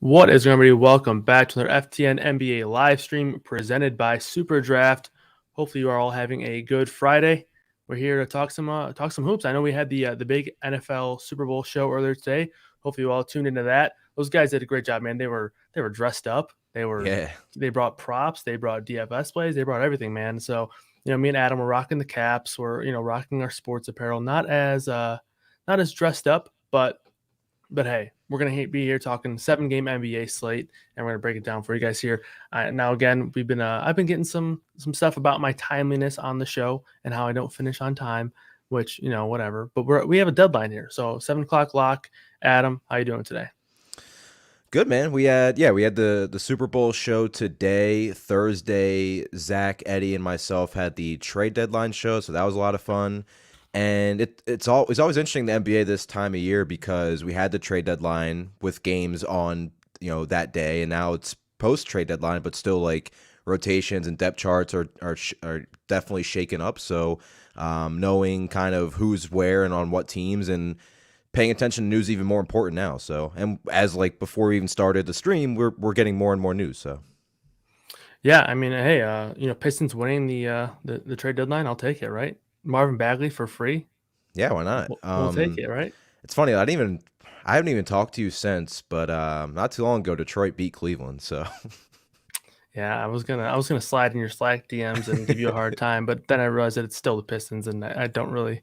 What is going to be? Welcome back to another FTN NBA live stream presented by Super Draft. Hopefully, you are all having a good Friday. We're here to talk some hoops. I know we had the big NFL Super Bowl show earlier today. Hopefully, you all tuned into that. Those guys did a great job, man. They were dressed up. They brought props. They brought DFS plays. They brought everything, man. So me and Adam were rocking the caps. We're rocking our sports apparel. Not as dressed up, but hey, we're going to be here talking 7-game NBA slate, and we're going to break it down for you guys here. Now, again, I've been getting some stuff about my timeliness on the show and how I don't finish on time, which, whatever. But we have a deadline here. So 7 o'clock lock. Adam, how you doing today? Good, man. We had the Super Bowl show today. Thursday, Zach, Eddie, and myself had the trade deadline show, so that was a lot of fun. And it's always interesting the NBA this time of year because we had the trade deadline with games on that day, and now it's post trade deadline, but still like rotations and depth charts are definitely shaken up. So knowing kind of who's where and on what teams and paying attention to news is even more important now. So and as like before we even started the stream, we're getting more and more news. So yeah, I mean, hey, Pistons winning the trade deadline, I'll take it, right? Marvin Bagley for free. yeah, why not? We'll take it, right? It's funny. I haven't even talked to you since, but not too long ago, Detroit beat Cleveland. So Yeah, I was gonna slide in your Slack DMs and give you a hard time, but then I realized that it's still the Pistons, and I don't really,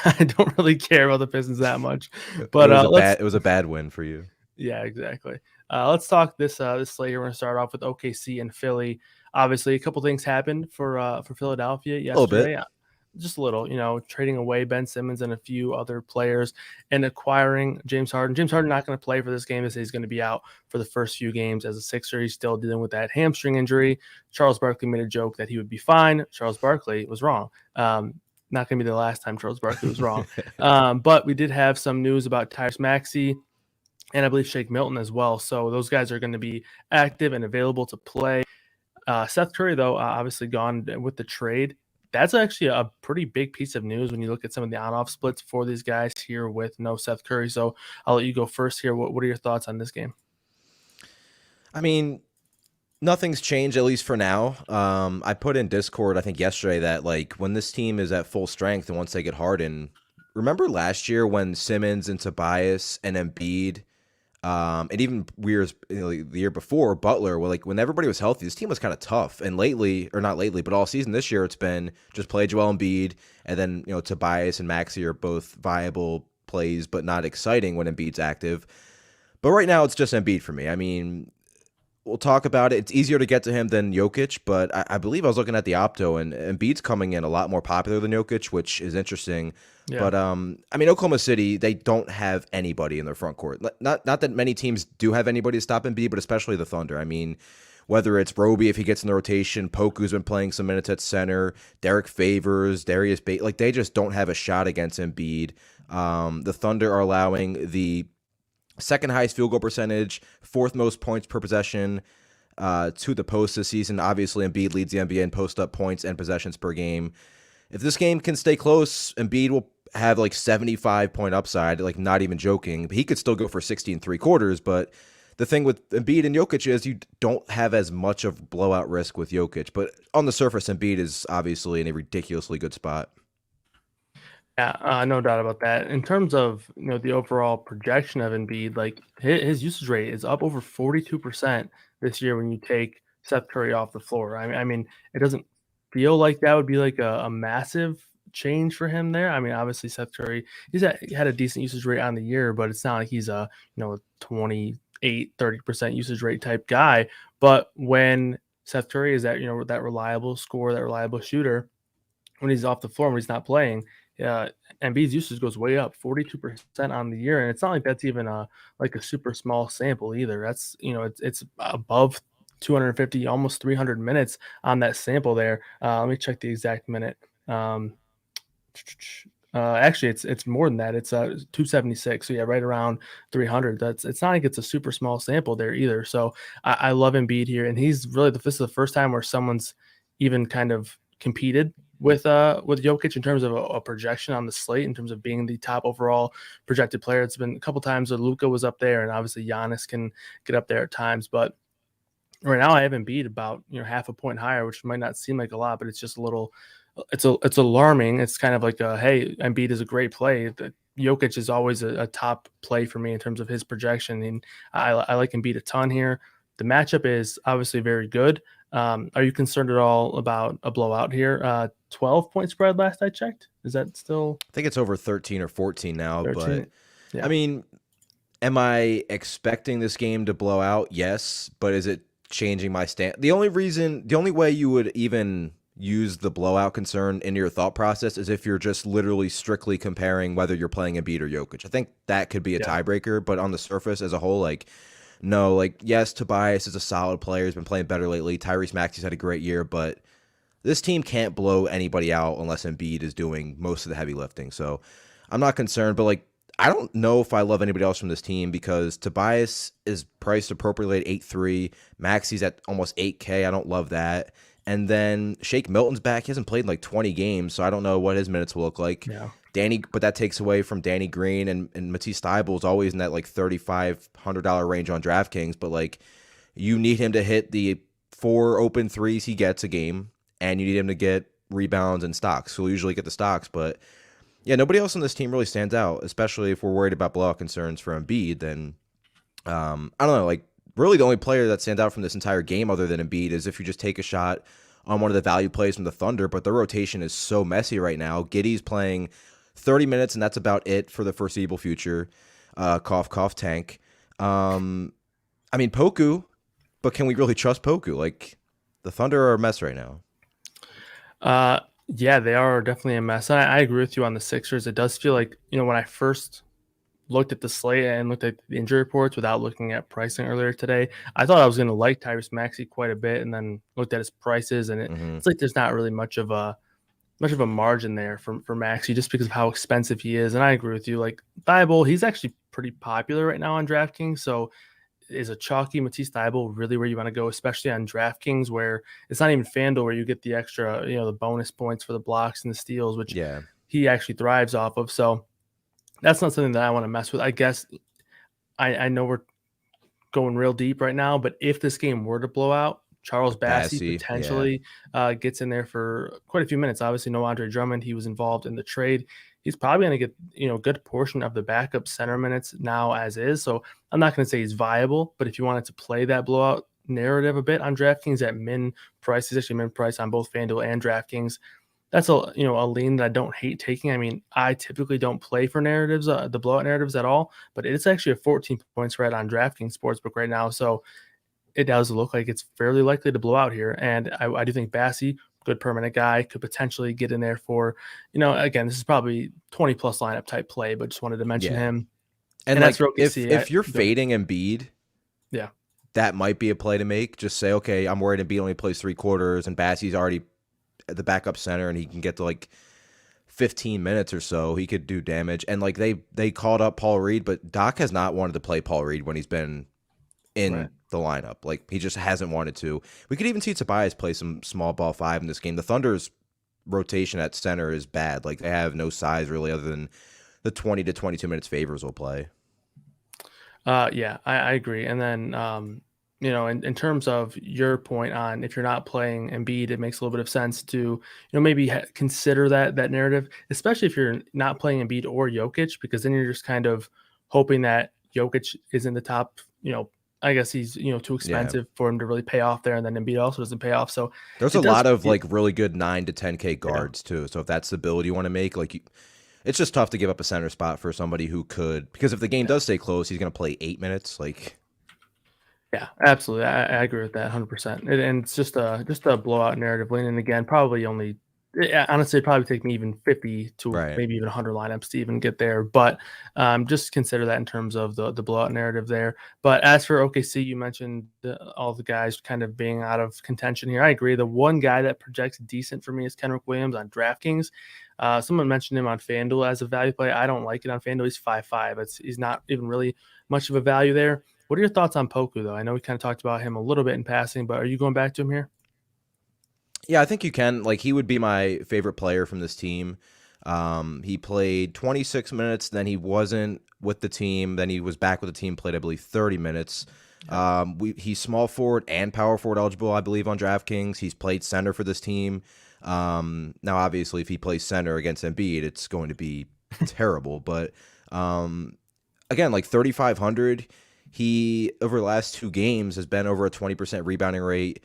I don't really care about the Pistons that much. But it was a bad win for you. Yeah, exactly. Let's talk this slate here. We're gonna start off with OKC and Philly. Obviously, a couple things happened for Philadelphia yesterday. Just a little, trading away Ben Simmons and a few other players and acquiring James Harden. James Harden not going to play for this game. They say he's going to be out for the first few games as a Sixer. He's still dealing with that hamstring injury. Charles Barkley made a joke that he would be fine. Charles Barkley was wrong. Not going to be the last time Charles Barkley was wrong. But we did have some news about Tyrese Maxey and I believe Shake Milton as well. So those guys are going to be active and available to play. Seth Curry, though, obviously gone with the trade. That's actually a pretty big piece of news when you look at some of the on-off splits for these guys here with no Seth Curry. So I'll let you go first here. What are your thoughts on this game? I mean, nothing's changed, at least for now. I put in Discord, I think yesterday, that like when this team is at full strength and once they get Harden, remember last year when Simmons and Tobias and Embiid, and even the year before Butler, when everybody was healthy, this team was kind of tough. And lately, or not lately, but all season this year, it's been just play Joel Embiid, and then Tobias and Maxey are both viable plays, but not exciting when Embiid's active. But right now, it's just Embiid for me. I mean, we'll talk about it. It's easier to get to him than Jokic, but I believe I was looking at the Opto, and Embiid's coming in a lot more popular than Jokic, which is interesting. Yeah. But I mean, Oklahoma City, they don't have anybody in their front court. Not that many teams do have anybody to stop Embiid, but especially the Thunder. I mean, whether it's Roby if he gets in the rotation, Poku's been playing some minutes at center, Derek Favors, Darius Bate, like they just don't have a shot against Embiid. The Thunder are allowing the second highest field goal percentage, fourth most points per possession to the post this season. Obviously, Embiid leads the NBA in post-up points and possessions per game. If this game can stay close, Embiid will have like 75-point upside, like not even joking. He could still go for 60 and 3/4, but the thing with Embiid and Jokic is you don't have as much of blowout risk with Jokic. But on the surface, Embiid is obviously in a ridiculously good spot. Yeah, no doubt about that. In terms of the overall projection of Embiid, like his usage rate is up over 42% this year when you take Seth Curry off the floor. I mean, it doesn't feel like that would be like a massive change for him there. I mean, obviously Seth Curry, he had a decent usage rate on the year, but it's not like he's a 28-30% usage rate type guy. But when Seth Curry is that that reliable scorer, that reliable shooter, when he's off the floor, when he's not playing, Embiid's usage goes way up, 42% on the year, and it's not like that's even a super small sample either. That's it's above 250, almost 300 minutes on that sample there. Let me check the exact minute. Actually, it's more than that. It's 276. So yeah, right around 300. It's not like it's a super small sample there either. So I love Embiid here, and he's really this is the first time where someone's even kind of competed with Jokic in terms of a projection on the slate, in terms of being the top overall projected player. It's been a couple times where Luka was up there, and obviously Giannis can get up there at times, but right now I have Embiid about half a point higher, which might not seem like a lot, but it's just a little. It's alarming. It's kind of like hey, Embiid is a great play. Jokic is always a top play for me in terms of his projection, and I like Embiid a ton here. The matchup is obviously very good. Are you concerned at all about a blowout here? 12-point spread last I checked. Is that still? I think it's over 13 or 14 now, 13? But yeah. I mean, am I expecting this game to blow out? Yes, but is it changing my stand? The only way you would even use the blowout concern in your thought process is if you're just literally strictly comparing whether you're playing Embiid or Jokic. I think that could be a tiebreaker, but on the surface as a whole, no, yes, Tobias is a solid player. He's been playing better lately. Tyrese Maxey's had a great year, but this team can't blow anybody out unless Embiid is doing most of the heavy lifting. So I'm not concerned, but I don't know if I love anybody else from this team because Tobias is priced appropriately at 8.3. Maxey's at almost 8K. I don't love that. And then Shake Milton's back. He hasn't played in 20 games, so I don't know what his minutes will look like. Yeah. But that takes away from Danny Green and Matisse Thybulle is always in that $3,500 range on DraftKings. But you need him to hit the 4 open threes he gets a game, and you need him to get rebounds and stocks. So we'll usually get the stocks, but yeah, nobody else on this team really stands out, especially if we're worried about blowout concerns for Embiid. Then I don't know, really the only player that stands out from this entire game other than Embiid is if you just take a shot on one of the value plays from the Thunder, but their rotation is so messy right now. Giddey's playing 30 minutes, and that's about it for the foreseeable future. Cough, cough, tank. Poku, but can we really trust Poku? The Thunder are a mess right now. Yeah, they are definitely a mess. And I agree with you on the Sixers. It does feel like, when I first looked at the slate and looked at the injury reports without looking at pricing earlier today, I thought I was going to like Tyrese Maxey quite a bit, and then looked at his prices, and it's like there's not really much of a margin there for Maxey just because of how expensive he is. And I agree with you. Thybulle, he's actually pretty popular right now on DraftKings, so is a chalky Matisse Thybulle really where you want to go, especially on DraftKings, where it's not even FanDuel where you get the extra, the bonus points for the blocks and the steals, which he actually thrives off of. So that's not something that I want to mess with. I guess I know we're going real deep right now, but if this game were to blow out, Charles Bassey potentially gets in there for quite a few minutes. Obviously, no Andre Drummond. He was involved in the trade. He's probably going to get, a good portion of the backup center minutes now as is. So I'm not going to say he's viable, but if you wanted to play that blowout narrative a bit on DraftKings at min price, he's actually min price on both FanDuel and DraftKings. That's a lean that I don't hate taking. I typically don't play for narratives, the blowout narratives at all, but it's actually a 14-point spread on DraftKings Sportsbook right now. So it does look like it's fairly likely to blow out here. And I do think Bassey, good permanent guy, could potentially get in there for, again, this is probably 20 plus lineup type play, but just wanted to mention him. And that's if you're fading Embiid, that might be a play to make. Just say, okay, I'm worried Embiid only plays 3 quarters and Bassey's already at the backup center and he can get to 15 minutes or so. He could do damage. And they called up Paul Reed, but Doc has not wanted to play Paul Reed when he's been in the lineup. He just hasn't wanted to. We could even see Tobias play some small ball 5 in this game. The Thunder's rotation at center is bad. They have no size really other than the 20 to 22 minutes Favors will play. Yeah, I agree. And then, in terms of your point on if you're not playing Embiid, it makes a little bit of sense to, maybe consider that narrative, especially if you're not playing Embiid or Jokic, because then you're just kind of hoping that Jokic is in the top, I guess he's, too expensive for him to really pay off there. And then Embiid also doesn't pay off. So there's a lot of really good 9 to 10K guards too. So if that's the build you want to make, it's just tough to give up a center spot for somebody who could, because if the game does stay close, he's going to play 8 minutes. Yeah, absolutely. I agree with that 100%. And it's just a blowout narrative. And again, probably only, honestly, it'd probably take me even 50 to maybe even 100 lineups to even get there. But just consider that in terms of the blowout narrative there. But as for OKC, you mentioned all the guys kind of being out of contention here. I agree. The one guy that projects decent for me is Kenrich Williams on DraftKings. Someone mentioned him on FanDuel as a value play. I don't like it on FanDuel. He's 5.5. He's not even really much of a value there. What are your thoughts on Poku, though? I know we kind of talked about him a little bit in passing, but are you going back to him here? Yeah, I think you can. Like, he would be my favorite player from this team. He played 26 minutes, then he wasn't with the team, then he was back with the team, played, I believe, 30 minutes. Yeah. He's small forward and power forward eligible, I believe, on DraftKings. He's played center for this team. Now, obviously, if he plays center against Embiid, it's going to be terrible. But again, like 3,500, he over the last 2 games has been over a 20% rebounding rate.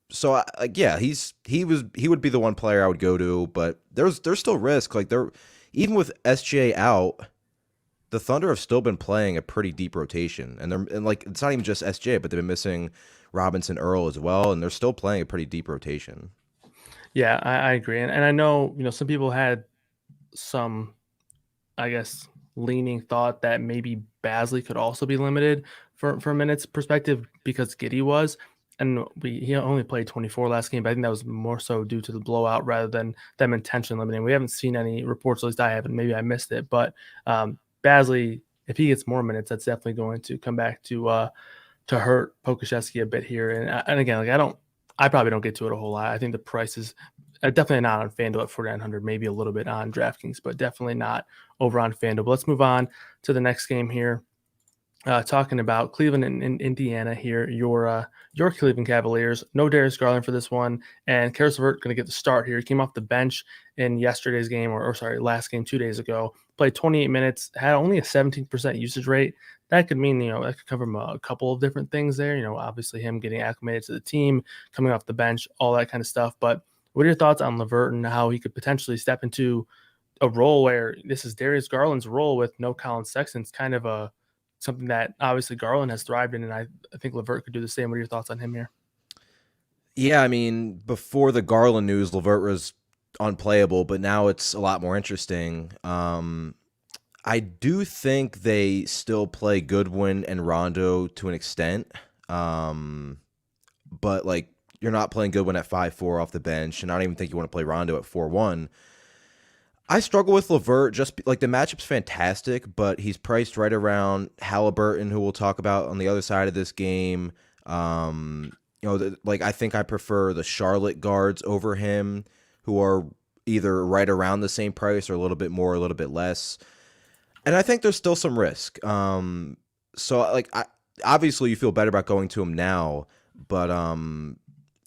So like, yeah, he would be the one player I would go to, but there's still risk. Like, there, even with SGA out, the Thunder have still been playing a pretty deep rotation, and like, it's not even just SGA, but they've been missing Robinson, Earl as well, and they're still playing a pretty deep rotation. Yeah, I agree. And I know, some people had some, I guess, leaning thought that maybe Basley could also be limited for a minutes perspective because Giddey was. And he only played 24 last game, but I think that was more so due to the blowout rather than them intentionally limiting. We haven't seen any reports, at least I haven't. Maybe I missed it, but Basley, if he gets more minutes, that's definitely going to come back to hurt Pokusevski a bit here. And again, like I probably don't get to it a whole lot. I think the price is definitely not on FanDuel at 4,900, maybe a little bit on DraftKings, but definitely not over on FanDuel. But let's move on to the next game here. Talking about Cleveland and Indiana here, your Cleveland Cavaliers. No Darius Garland for this one, and Karis LeVert going to get the start here. He came off the bench in yesterday's game, or sorry, last game 2 days ago. Played 28 minutes, had only a 17% usage rate. That could mean, that could cover him a couple of different things there. Obviously him getting acclimated to the team, coming off the bench, all that kind of stuff. But what are your thoughts on LeVert and how he could potentially step into a role where this is Darius Garland's role with no Colin Sexton? It's kind of something that obviously Garland has thrived in, and I think LeVert could do the same. What are your thoughts on him here? Yeah, I mean, before the Garland news, LeVert was unplayable, but now it's a lot more interesting. I do think they still play Goodwin and Rondo to an extent, but like, you're not playing Goodwin at 5-4 off the bench, and I don't even think you want to play Rondo at 4-1. I struggle with LeVert. Just like, the matchup's fantastic, but he's priced right around Halliburton, who we'll talk about on the other side of this game. Like, I think I prefer the Charlotte guards over him, who are either right around the same price or a little bit more, a little bit less. And I think there's still some risk. So like, obviously you feel better about going to him now, but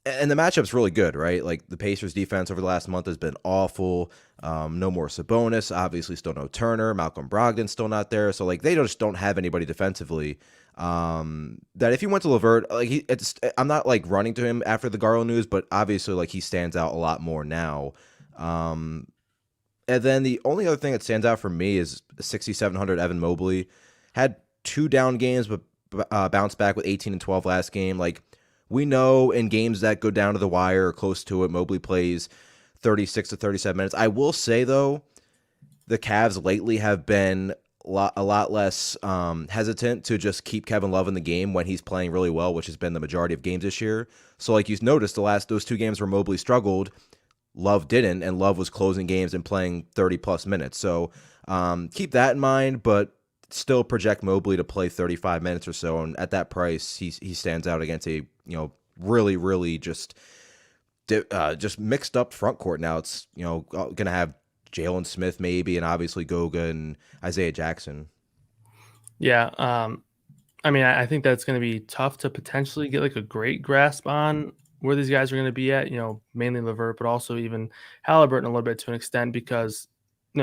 and the matchup's really good, right? Like, the Pacers defense over the last month has been awful. No more Sabonis, obviously still no Turner. Malcolm Brogdon's still not there. So like, they just don't have anybody defensively. That if you went to LeVert, like, I'm not like running to him after the Garland news, but obviously like, he stands out a lot more now. And then the only other thing that stands out for me is 6,700 Evan Mobley. Had 2 down games, but bounced back with 18 and 12 last game. Like, we know in games that go down to the wire or close to it, Mobley plays 36 to 37 minutes. I will say, though, the Cavs lately have been a lot less hesitant to just keep Kevin Love in the game when he's playing really well, which has been the majority of games this year. So like, you've noticed those 2 games where Mobley struggled, Love didn't, and Love was closing games and playing 30-plus minutes. So keep that in mind, but still project Mobley to play 35 minutes or so. And at that price, he stands out against a really, really just mixed up front court. Now it's going to have Jaylen Smith maybe, and obviously Goga and Isaiah Jackson. Yeah, I mean, I think that's going to be tough to potentially get like a great grasp on where these guys are going to be at. Mainly LeVert, but also even Halliburton a little bit to an extent because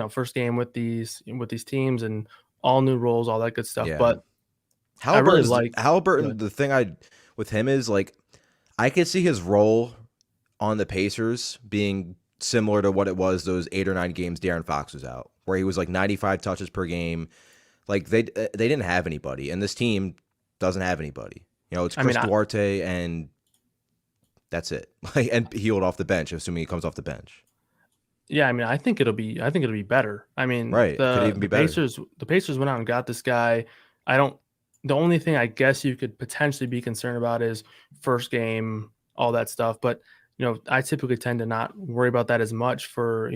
first game with these teams and all new roles, all that good stuff. Yeah. But Halliburton. The thing with him is, like, I could see his role on the Pacers being similar to what it was those 8 or 9 games De'Aaron Fox was out, where he was like 95 touches per game. Like, they didn't have anybody, and this team doesn't have anybody. It's Chris Duarte, and that's it. Like, and Hield off the bench, assuming he comes off the bench. Yeah, I mean, I think it'll be better. I mean, right, could even be better. The Pacers went out and got this guy. The only thing I guess you could potentially be concerned about is first game, all that stuff. But I typically tend to not worry about that as much for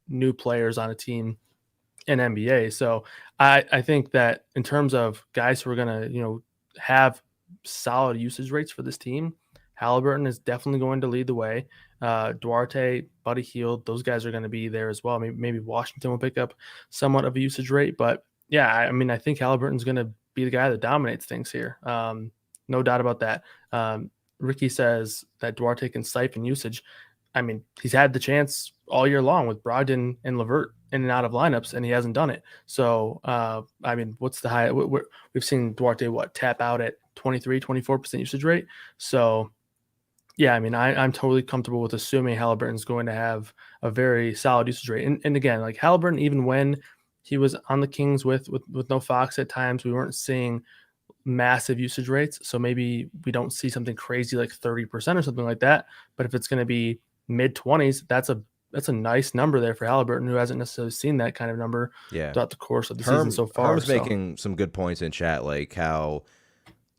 new players on a team in NBA. So I think that in terms of guys who are gonna have solid usage rates for this team, Halliburton is definitely going to lead the way. Duarte, Buddy Hield, those guys are going to be there as well. Maybe Washington will pick up somewhat of a usage rate, but yeah, I mean, I think Halliburton's going to be the guy that dominates things here. No doubt about that. Ricky says that Duarte can siphon usage. I mean, he's had the chance all year long with Brogdon and LeVert in and out of lineups, and he hasn't done it. So, I mean, what's the high? We've seen Duarte, tap out at 23-24% usage rate. So, yeah, I mean, I'm totally comfortable with assuming Halliburton's going to have a very solid usage rate. And again, like Halliburton, even when he was on the Kings with no Fox at times, we weren't seeing massive usage rates. So maybe we don't see something crazy like 30% or something like that. But if it's going to be mid 20s, that's a nice number there for Halliburton, who hasn't necessarily seen that kind of number throughout the course of the season so far. Herm's making some good points in chat, like how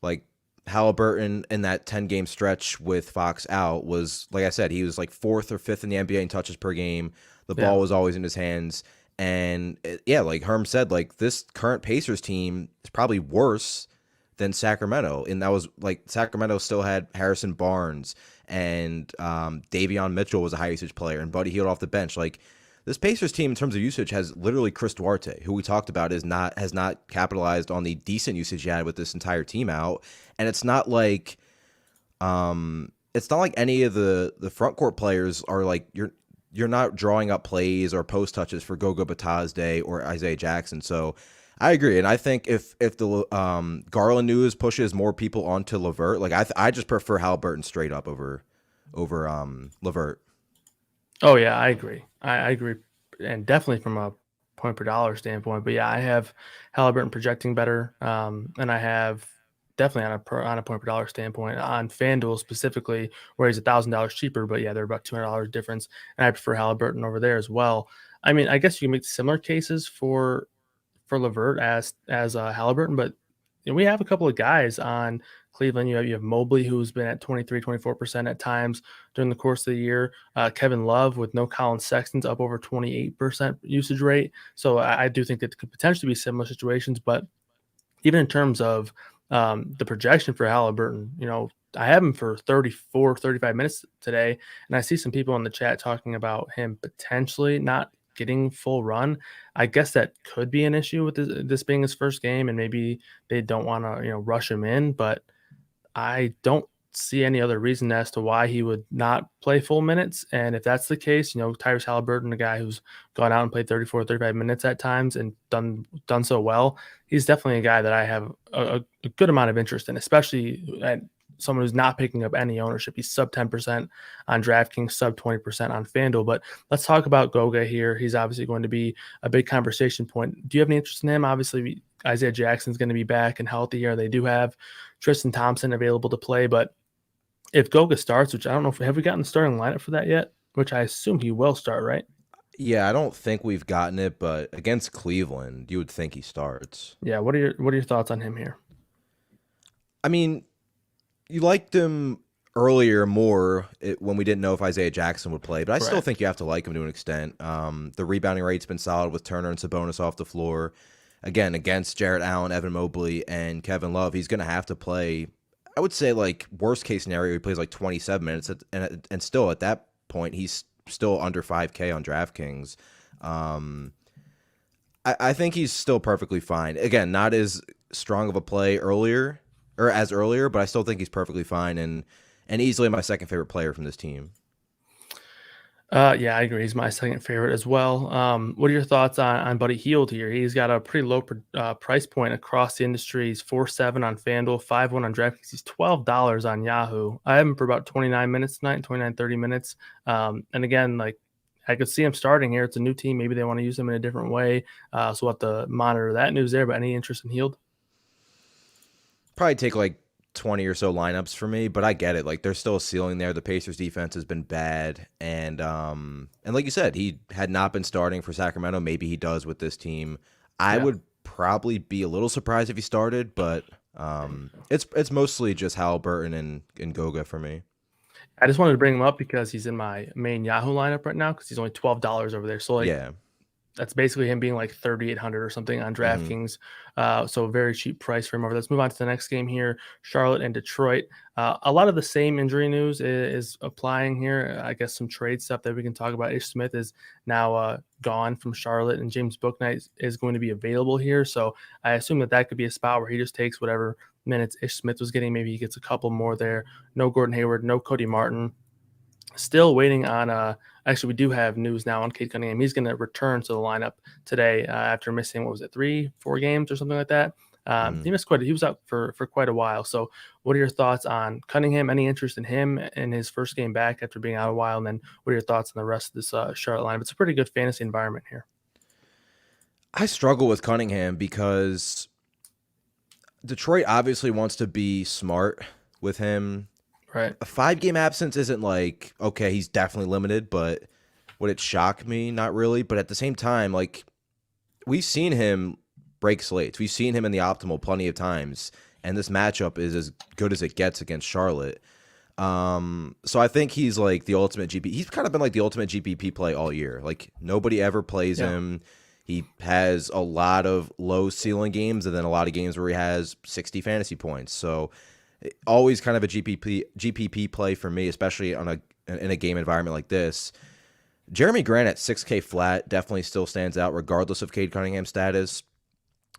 like Halliburton in that 10-game stretch with Fox out was, like I said, he was like 4th or 5th in the NBA in touches per game. The ball was always in his hands. And like Herm said, like this current Pacers team is probably worse than Sacramento. And that was like Sacramento still had Harrison Barnes and Davion Mitchell was a high usage player and Buddy Hield off the bench. Like this Pacers team in terms of usage has literally Chris Duarte, who we talked about has not capitalized on the decent usage he had with this entire team out. And it's not like any of the front court players are like you're not drawing up plays or post touches for Goga Batazde or Isaiah Jackson. So I agree, and I think if the Garland news pushes more people onto LeVert, like I just prefer Halliburton straight up over LeVert. Oh yeah, I agree. I agree, and definitely from a point per dollar standpoint. But yeah, I have Halliburton projecting better, and I have definitely on a point per dollar standpoint on FanDuel specifically, where he's $1,000 cheaper. But yeah, they're about $200 difference, and I prefer Halliburton over there as well. I mean, I guess you can make similar cases for LeVert as Halliburton, but we have a couple of guys on Cleveland. You have Mobley, who's been at 23-24% at times during the course of the year. Kevin Love with no Colin Sexton's up over 28% usage rate. So I do think that could potentially be similar situations, but even in terms of the projection for Halliburton, I have him for 34, 35 minutes today, and I see some people in the chat talking about him potentially not getting full run. I guess that could be an issue with this being his first game, and maybe they don't want to rush him in, but I don't see any other reason as to why he would not play full minutes. And if that's the case, Tyrese Halliburton, a guy who's gone out and played 34, 35 minutes at times and done so well, he's definitely a guy that I have a good amount of interest in, especially at someone who's not picking up any ownership. He's sub 10% on DraftKings, sub 20% on FanDuel. But let's talk about Goga here. He's obviously going to be a big conversation point. Do you have any interest in him? Obviously, Isaiah Jackson's going to be back and healthy here. They do have Tristan Thompson available to play, but if Goga starts, which I don't know, have we gotten the starting lineup for that yet? Which I assume he will start, right? Yeah, I don't think we've gotten it, but against Cleveland, you would think he starts. Yeah, what are your thoughts on him here? I mean, you liked him earlier more when we didn't know if Isaiah Jackson would play, but I still think you have to like him to an extent. The rebounding rate's been solid with Turner and Sabonis off the floor. Again, against Jarrett Allen, Evan Mobley, and Kevin Love, he's going to have to play, I would say, like, worst case scenario, he plays like 27 minutes, and still at that point, he's still under 5K on DraftKings. I think he's still perfectly fine. Again, not as strong of a play earlier, but I still think he's perfectly fine and easily my second favorite player from this team. Yeah, I agree. He's my second favorite as well. What are your thoughts on Buddy Hield here? He's got a pretty low price point across the industry. He's 4.7 on FanDuel, 5.1 on DraftKings. He's $12 on Yahoo. I have him for about 29 minutes tonight, 29, 30 minutes. And again, like, I could see him starting here. It's a new team. Maybe they want to use him in a different way. So we'll have to monitor that news there. But any interest in Hield? Probably take like 20 or so lineups for me, but I get it. Like, there's still a ceiling there. The Pacers defense has been bad, and like you said, he had not been starting for Sacramento. Maybe he does with this team. I would probably be a little surprised if he started, but it's mostly just Halliburton and Goga for me. I just wanted to bring him up because he's in my main Yahoo lineup right now because he's only $12 over there. So, like, yeah, That's basically him being like 3,800 or something on Mm-hmm. DraftKings. So a very cheap price for him over. Let's move on to the next game here. Charlotte and Detroit. A lot of the same injury news is applying here. I guess some trade stuff that we can talk about. Ish Smith is now gone from Charlotte, and James Bouknight is going to be available here. So I assume that could be a spot where he just takes whatever minutes Ish Smith was getting. Maybe he gets a couple more there. No Gordon Hayward, no Cody Martin. Still waiting on actually we do have news now on Cade Cunningham. He's going to return to the lineup today after missing, what was it, 3-4 games or something like that. Mm-hmm. He was out for quite a while. So what are your thoughts on Cunningham? Any interest in him in his first game back after being out a while? And then what are your thoughts on the rest of this Charlotte lineup? It's a pretty good fantasy environment here. I struggle with Cunningham because Detroit obviously wants to be smart with him. Right. A 5-game absence isn't like, okay, he's definitely limited, but would it shock me? Not really. But at the same time, like, we've seen him break slates. We've seen him in the optimal plenty of times, and this matchup is as good as it gets against Charlotte. So I think he's like the ultimate GP. He's kind of been like the ultimate GPP play all year. Like, nobody ever plays him. He has a lot of low ceiling games and then a lot of games where he has 60 fantasy points. So always kind of a GPP play for me, especially in a game environment like this. Jeremy Grant at 6K flat definitely still stands out regardless of Cade Cunningham's status.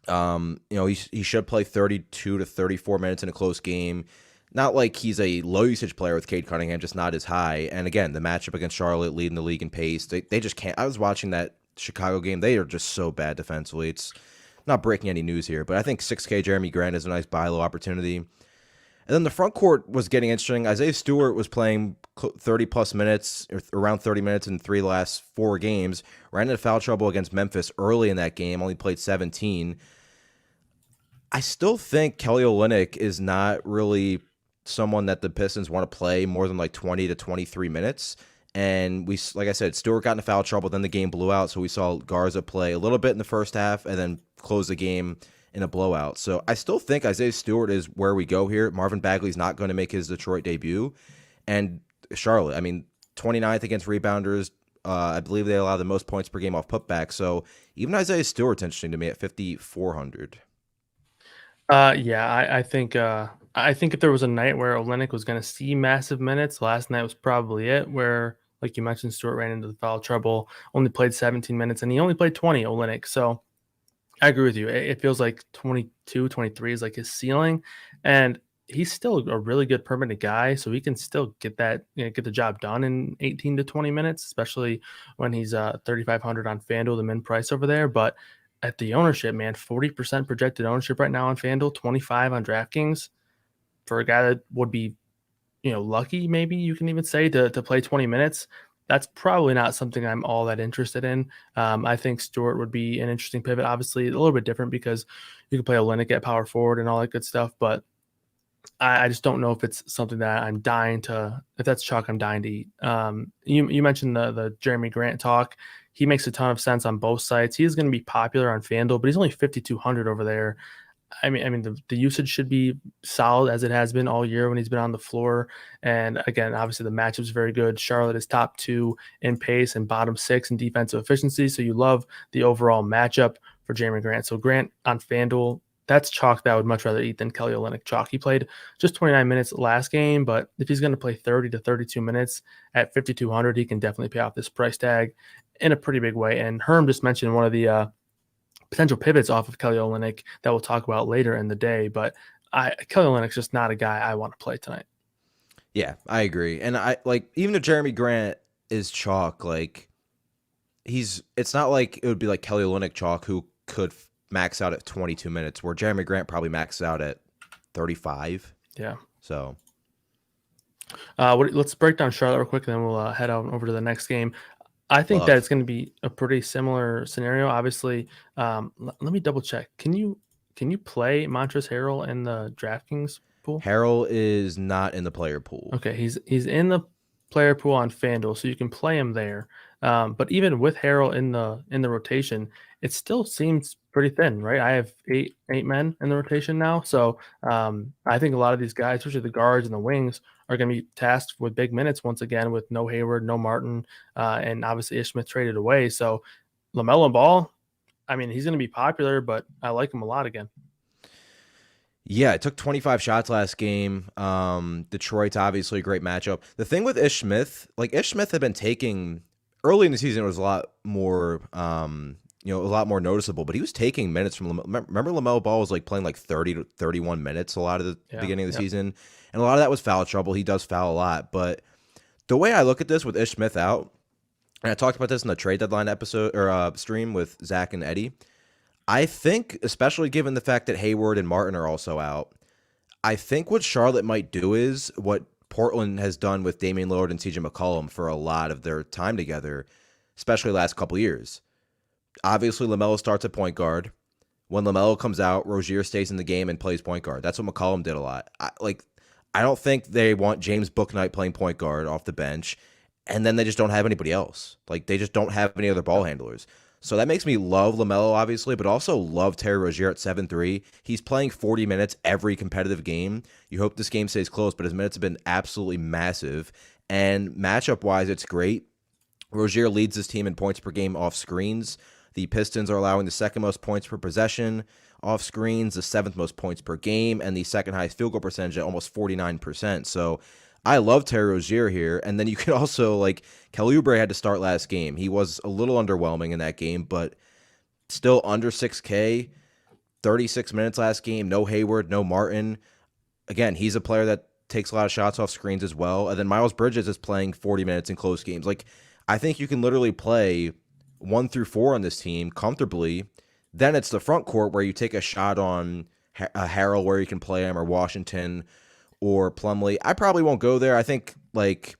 He should play 32 to 34 minutes in a close game. Not like he's a low usage player with Cade Cunningham, just not as high. And again, the matchup against Charlotte leading the league in pace, they just can't. I was watching that Chicago game. They are just so bad defensively. It's not breaking any news here, but I think 6K Jeremy Grant is a nice buy low opportunity. And then the front court was getting interesting. Isaiah Stewart was playing 30-plus minutes, or around 30 minutes in 3 last 4 games. Ran into foul trouble against Memphis early in that game, only played 17. I still think Kelly Olynyk is not really someone that the Pistons want to play more than like 20 to 23 minutes. And like I said, Stewart got into foul trouble, then the game blew out, so we saw Garza play a little bit in the first half and then close the game in a blowout. So I still think Isaiah Stewart is where we go here. Marvin Bagley's not going to make his Detroit debut. And Charlotte, 29th against rebounders. I believe they allow the most points per game off putback. So even Isaiah Stewart's interesting to me at 5,400. I think if there was a night where Olynyk was going to see massive minutes, last night was probably it, where, like you mentioned, Stewart ran into the foul trouble, only played 17 minutes, and he only played 20, Olynyk. So I agree with you. It feels like 22, 23 is like his ceiling, and he's still a really good permanent guy, so he can still get the job done in 18 to 20 minutes, especially when he's 3,500 on FanDuel, the min price over there. But at the ownership, man, 40% projected ownership right now on FanDuel, 25 on DraftKings for a guy that would be, lucky, maybe you can even say, to play 20 minutes. That's probably not something I'm all that interested in. I think Stewart would be an interesting pivot. Obviously, a little bit different because you can play Olynyk at power forward and all that good stuff. But I just don't know if it's something that if that's chalk I'm dying to eat. You mentioned the Jeremy Grant talk. He makes a ton of sense on both sides. He is going to be popular on FanDuel, but he's only 5,200 over there. The usage should be solid as it has been all year when he's been on the floor. And again, obviously the matchup's very good. Charlotte is top 2 in pace and bottom 6 in defensive efficiency. So you love the overall matchup for Jeremy Grant. So Grant on FanDuel, that's chalk that I would much rather eat than Kelly Olynyk chalk. He played just 29 minutes last game, but if he's going to play 30 to 32 minutes at 5,200, he can definitely pay off this price tag in a pretty big way. And Herm just mentioned one of the potential pivots off of Kelly Olynyk that we'll talk about later in the day. But Kelly Olynyk's just not a guy I want to play tonight. Yeah, I agree. And even if Jeremy Grant is chalk, it's not like it would be like Kelly Olynyk chalk who could max out at 22 minutes, where Jeremy Grant probably maxed out at 35. Yeah. So let's break down Charlotte real quick, and then we'll head on over to the next game. I think that it's going to be a pretty similar scenario. Obviously, let me double check. Can you play Montrezl Harrell in the DraftKings pool? Harrell is not in the player pool. Okay, he's in the player pool on FanDuel, so you can play him there. But even with Harrell in the rotation, it still seems pretty thin, right? I have eight men in the rotation now, so I think a lot of these guys, especially the guards and the wings, are going to be tasked with big minutes once again with no Hayward, no Martin, and obviously Ish Smith traded away. So LaMelo Ball, I mean, he's going to be popular, but I like him a lot again. Yeah, it took 25 shots last game. Detroit's obviously a great matchup. The thing with Ish Smith, like Ish Smith had been taking early in the season, it was a lot more, a lot more noticeable. But he was taking minutes from. Remember, LaMelo Ball was like playing like 30 to 31 minutes a lot of the beginning of the season, and a lot of that was foul trouble. He does foul a lot, but the way I look at this with Ish Smith out, and I talked about this in the trade deadline episode or stream with Zach and Eddie. I think, especially given the fact that Hayward and Martin are also out, I think what Charlotte might do is what Portland has done with Damian Lillard and CJ McCollum for a lot of their time together, especially the last couple of years. Obviously, LaMelo starts at point guard. When LaMelo comes out, Rozier stays in the game and plays point guard. That's what McCollum did a lot. I don't think they want James Bouknight playing point guard off the bench, and then they just don't have anybody else. Like, they just don't have any other ball handlers. So that makes me love LaMelo, obviously, but also love Terry Rozier at 7-3. He's playing 40 minutes every competitive game. You hope this game stays close, but his minutes have been absolutely massive. And matchup-wise, it's great. Rozier leads his team in points per game off screens. The Pistons are allowing the second most points per possession off screens, the seventh most points per game, and the second highest field goal percentage at almost 49%. So I love Terry Rozier here. And then you can also, like, Kelly Oubre had to start last game. He was a little underwhelming in that game, but still under 6K, 36 minutes last game, no Hayward, no Martin. Again, he's a player that takes a lot of shots off screens as well. And then Miles Bridges is playing 40 minutes in close games. Like, I think you can literally play 1 through 4 on this team comfortably. Then it's the front court where you take a shot on Harrell where you can play him, or Washington, or Plumlee. I probably won't go there. I think like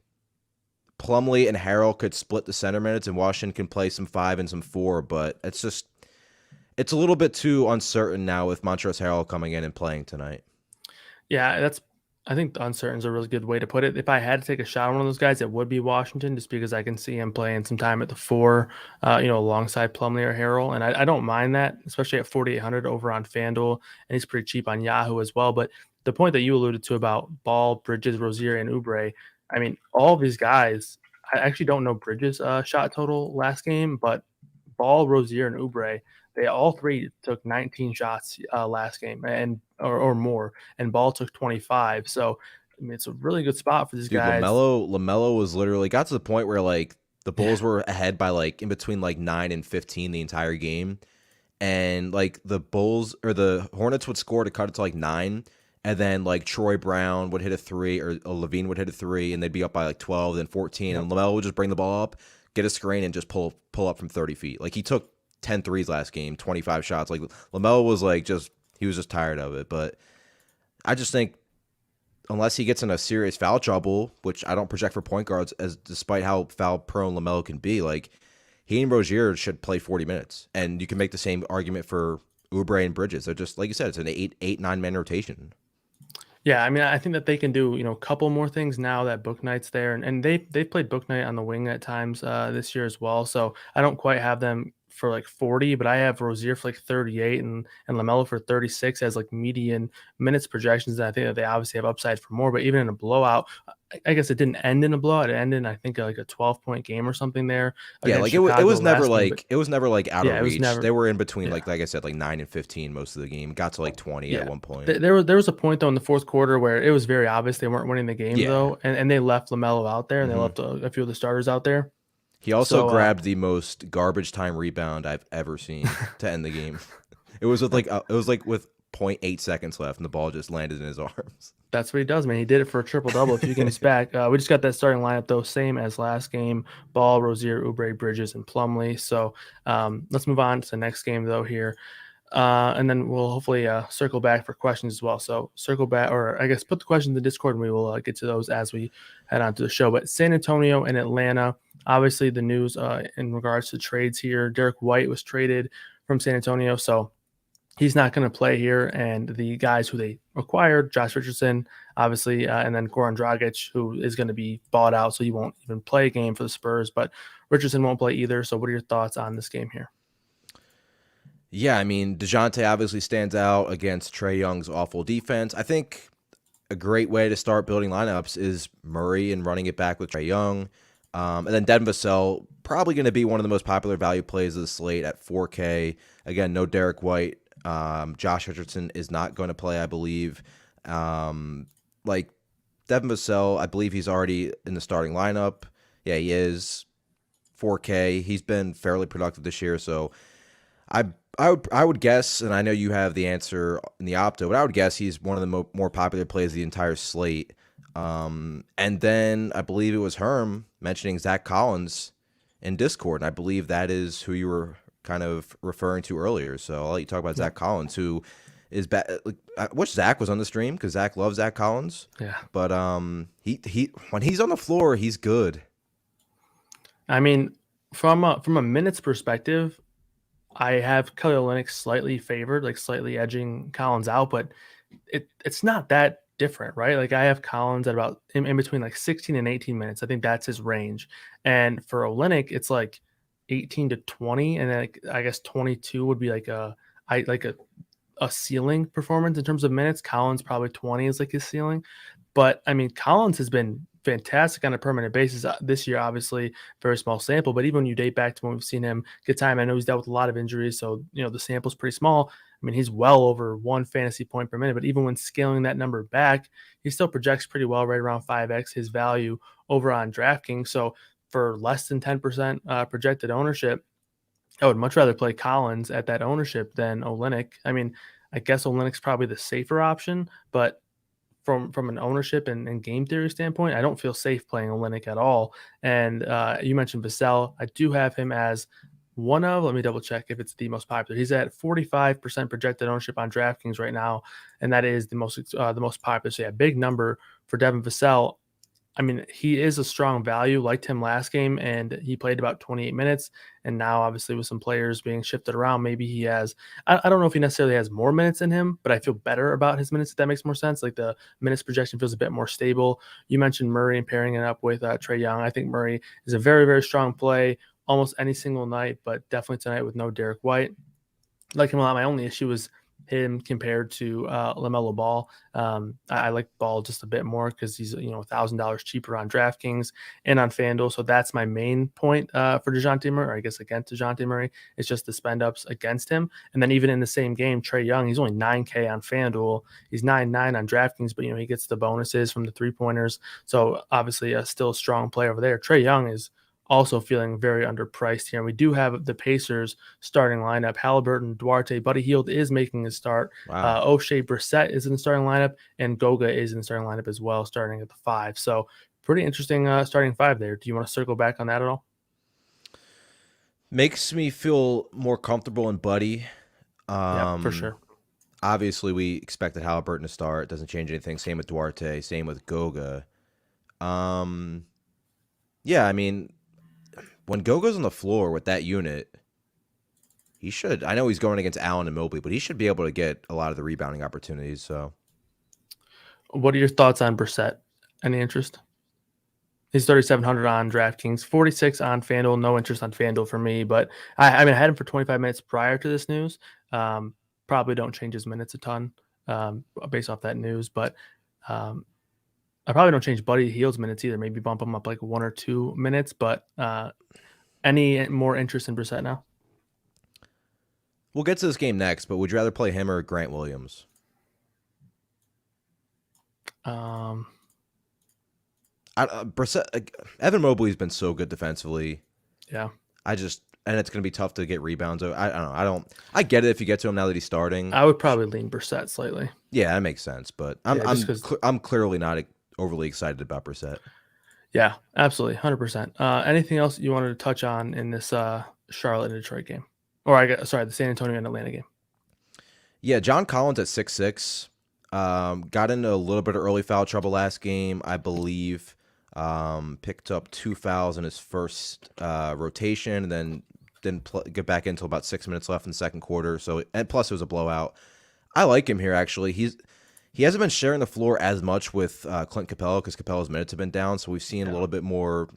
Plumlee and Harrell could split the center minutes, and Washington can play some 5 and some 4. But it's a little bit too uncertain now with Montrezl Harrell coming in and playing tonight. Yeah, I think uncertain is a really good way to put it. If I had to take a shot on one of those guys, it would be Washington, just because I can see him playing some time at the 4, alongside Plumlee or Harrell. And I don't mind that, especially at 4,800 over on FanDuel. And he's pretty cheap on Yahoo as well. But the point that you alluded to about Ball, Bridges, Rozier, and Oubre, I mean, all of these guys, I actually don't know Bridges' shot total last game, but Ball, Rozier, and Oubre, they all three took 19 shots last game or more, and Ball took 25. So I mean, it's a really good spot for these guys. LaMelo was literally got to the point where like the Bulls were ahead by like in between like 9 and 15 the entire game, and like the Bulls or the Hornets would score to cut it to like 9. And then like Troy Brown would hit a 3, or Levine would hit a 3, and they'd be up by like 12, then 14. And LaMelo would just bring the ball up, get a screen, and just pull up from 30 feet. Like he took 10 threes last game, 25 shots. Like LaMelo was like he was just tired of it. But I just think unless he gets in a serious foul trouble, which I don't project for point guards, as despite how foul prone LaMelo can be, like he and Rozier should play 40 minutes. And you can make the same argument for Oubre and Bridges. They're just, like you said, it's an 9-man rotation. Yeah, I mean, I think that they can do, a couple more things now that Bouknight's there, and they played Bouknight on the wing at times this year as well. So I don't quite have them for like 40, but I have Rozier for like 38 and LaMelo for 36 as like median minutes projections. And I think that they obviously have upside for more, but even in a blowout, I guess it didn't end in a blowout. It ended in, I think, like a 12-point game or something there. Yeah, like it was never like out of reach. They were in between, like I said, like 9 and 15 most of the game. Got to like 20 at one point. There was a point though in the fourth quarter where it was very obvious they weren't winning the game though, and they left LaMelo out there, and they left a few of the starters out there. He also grabbed the most garbage time rebound I've ever seen to end the game. It was with with 0.8 seconds left, and the ball just landed in his arms. That's what he does, man. He did it for a triple-double a few games back. We just got that starting lineup, though, same as last game. Ball, Rozier, Oubre, Bridges, and Plumlee. So let's move on to the next game, though, here. And then we'll hopefully circle back for questions as well. So circle back, or I guess put the questions in the Discord, and we will get to those as we head on to the show. But San Antonio and Atlanta, obviously the news in regards to trades here. Derek White was traded from San Antonio, so he's not going to play here. And the guys who they acquired, Josh Richardson, obviously, and then Goran Dragic, who is going to be bought out, so he won't even play a game for the Spurs. But Richardson won't play either. So what are your thoughts on this game here? Yeah, I mean, DeJounte obviously stands out against Trae Young's awful defense. I think a great way to start building lineups is Murray and running it back with Trae Young. And then Devon Vasel, probably going to be one of the most popular value plays of the slate at 4K. Again, no Derek White. Josh Richardson is not going to play, I believe. Like Devon Vasel, I believe he's already in the starting lineup. Yeah, he is. 4K. He's been fairly productive this year, so I I would guess, and I know you have the answer in the opto, but I would guess he's one of the more popular plays of the entire slate. And then I believe it was Herm mentioning Zach Collins in Discord, and I believe that is who you were kind of referring to earlier. So I'll let you talk about Zach Collins, who is I wish Zach was on the stream because Zach loves Zach Collins. Yeah. But he when he's on the floor, he's good. I mean, from a minutes perspective, I have Kelly Olynyk slightly favored, like slightly edging Collins out, but it's not that different, right? Like I have Collins at about in between like 16 and 18 minutes. I think that's his range. And for Olynyk, it's like 18 to 20, and then like, I guess 22 would be like a ceiling performance in terms of minutes. Collins probably 20 is like his ceiling. But I mean, Collins has been fantastic on a permanent basis this year. Obviously, very small sample, but even when you date back to when we've seen him get time, I know he's dealt with a lot of injuries, so the sample's pretty small. I mean, he's well over 1 fantasy point per minute, but even when scaling that number back, he still projects pretty well, right around 5x his value over on DraftKings. So for less than 10% projected ownership, I would much rather play Collins at that ownership than Olynyk. I mean, I guess Olynyk's probably the safer option, but from an ownership and game theory standpoint, I don't feel safe playing Olynyk at all. And you mentioned Vassell. I do have him as one of, let me double check if it's the most popular. He's at 45% projected ownership on DraftKings right now, and that is the most popular. So yeah, big number for Devon Vassell. I mean, he is a strong value. Liked him last game, and he played about 28 minutes. And now, obviously, with some players being shifted around, maybe he has. I don't know if he necessarily has more minutes in him, but I feel better about his minutes. If that makes more sense, like the minutes projection feels a bit more stable. You mentioned Murray and pairing it up with Trae Young. I think Murray is a very, very strong play almost any single night, but definitely tonight with no Derek White. Like him a lot. My only issue is him compared to LaMelo Ball. I like Ball just a bit more because he's $1,000 cheaper on DraftKings and on FanDuel. So that's my main point for DeJounte Murray, or I guess against DeJounte Murray. It's just the spend ups against him. And then even in the same game, Trae Young, he's only 9K on FanDuel. He's 9.9 on DraftKings, but he gets the bonuses from the 3-pointers. So obviously still a strong player over there. Trae Young is also feeling very underpriced here. And we do have the Pacers starting lineup. Halliburton, Duarte, Buddy Hield is making his start. Wow. O'Shea Brissett is in the starting lineup, and Goga is in the starting lineup as well, starting at the 5. So pretty interesting starting 5 there. Do you want to circle back on that at all? Makes me feel more comfortable in Buddy. Yeah, for sure. Obviously, we expected Halliburton to start. Doesn't change anything. Same with Duarte. Same with Goga. Yeah, I mean, when Goga's on the floor with that unit, he should. I know he's going against Allen and Mobley, but he should be able to get a lot of the rebounding opportunities. So, what are your thoughts on Brissett? Any interest? He's 3,700 on DraftKings, 46 on FanDuel. No interest on FanDuel for me, but I mean, I had him for 25 minutes prior to this news. Probably don't change his minutes a ton based off that news, but I probably don't change Buddy Hield's minutes either. Maybe bump him up like 1 or 2 minutes, but any more interest in Brissett now? we'll get to this game next, but would you rather play him or Grant Williams? Brissett, Evan Mobley's been so good defensively. Yeah. And it's going to be tough to get rebounds. I don't know. I get it if you get to him now that he's starting. I would probably lean Brissett slightly. Yeah, that makes sense, but I'm clearly not overly excited about Brissett. Yeah, absolutely, 100%. Anything else you wanted to touch on in this Charlotte and Detroit game, or the San Antonio and Atlanta game? Yeah, John Collins at 6'6", got into a little bit of early foul trouble last game, I believe. Picked up 2 fouls in his first rotation, and then didn't get back until about 6 minutes left in the second quarter. So, and plus it was a blowout. I like him here actually. He hasn't been sharing the floor as much with Clint Capela because Capela's minutes have been down. So we've seen a little bit more,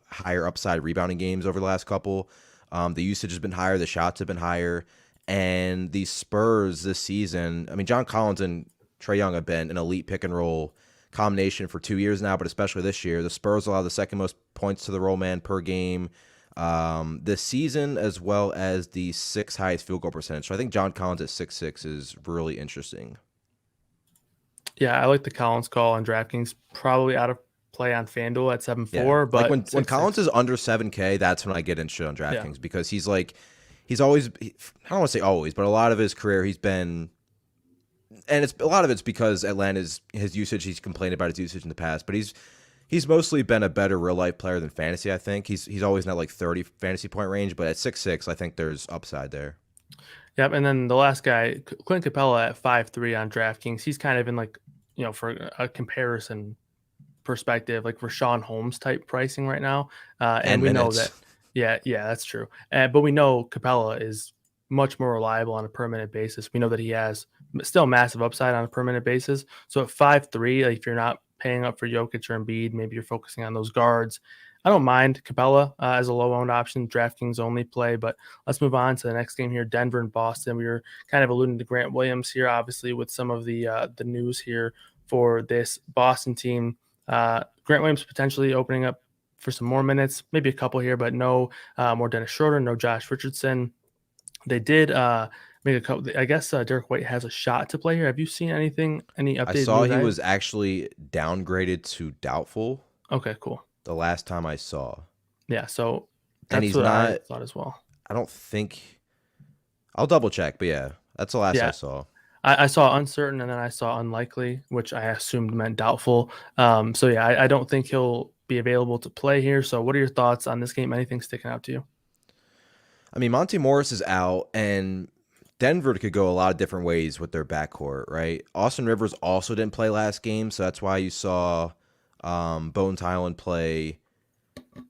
higher upside rebounding games over the last couple. The usage has been higher, the shots have been higher, and the Spurs this season. I mean, John Collins and Trae Young have been an elite pick and roll combination for 2 years now, but especially this year. The Spurs allow the second most points to the roll man per game this season, as well as the 6th highest field goal percentage. So I think John Collins at 6'6" is really interesting. Yeah, I like the Collins call on DraftKings. Probably out of play on FanDuel at 7.4, but like when Collins is under 7K, that's when I get interested on DraftKings because he's always, I don't want to say always, but a lot of his career he's been, and a lot of it's because Atlanta's his usage. He's complained about his usage in the past, but he's mostly been a better real life player than fantasy. I think he's always in that like 30 fantasy point range, but at 6'6", I think there's upside there. Yep, and then the last guy, Clint Capela at 5'3" on DraftKings. He's kind of in like, for a comparison perspective, like Rashawn Holmes type pricing right now. And we know that, yeah, that's true. But we know Capela is much more reliable on a per minute basis. We know that he has still massive upside on a per minute basis. So at 5'3", like if you're not paying up for Jokic or Embiid, maybe you're focusing on those guards. I don't mind Capela as a low-owned option, DraftKings only play, but let's move on to the next game here, Denver and Boston. We were kind of alluding to Grant Williams here, obviously, with some of the news here for this Boston team. Grant Williams potentially opening up for some more minutes, maybe a couple here, but no more Dennis Schroeder, no Josh Richardson. They did make a couple. I guess Derek White has a shot to play here. Have you seen any updated? I saw he was actually downgraded to doubtful. Okay, cool. The last time I saw. Yeah, so that's and he's what not, I thought as well. I don't think. I'll double check, but yeah, that's the last I saw. I saw uncertain, and then I saw unlikely, which I assumed meant doubtful. So yeah, I don't think he'll be available to play here. So what are your thoughts on this game? Anything sticking out to you? I mean, Monty Morris is out, and Denver could go a lot of different ways with their backcourt, right? Austin Rivers also didn't play last game, so that's why you saw Bones Highland play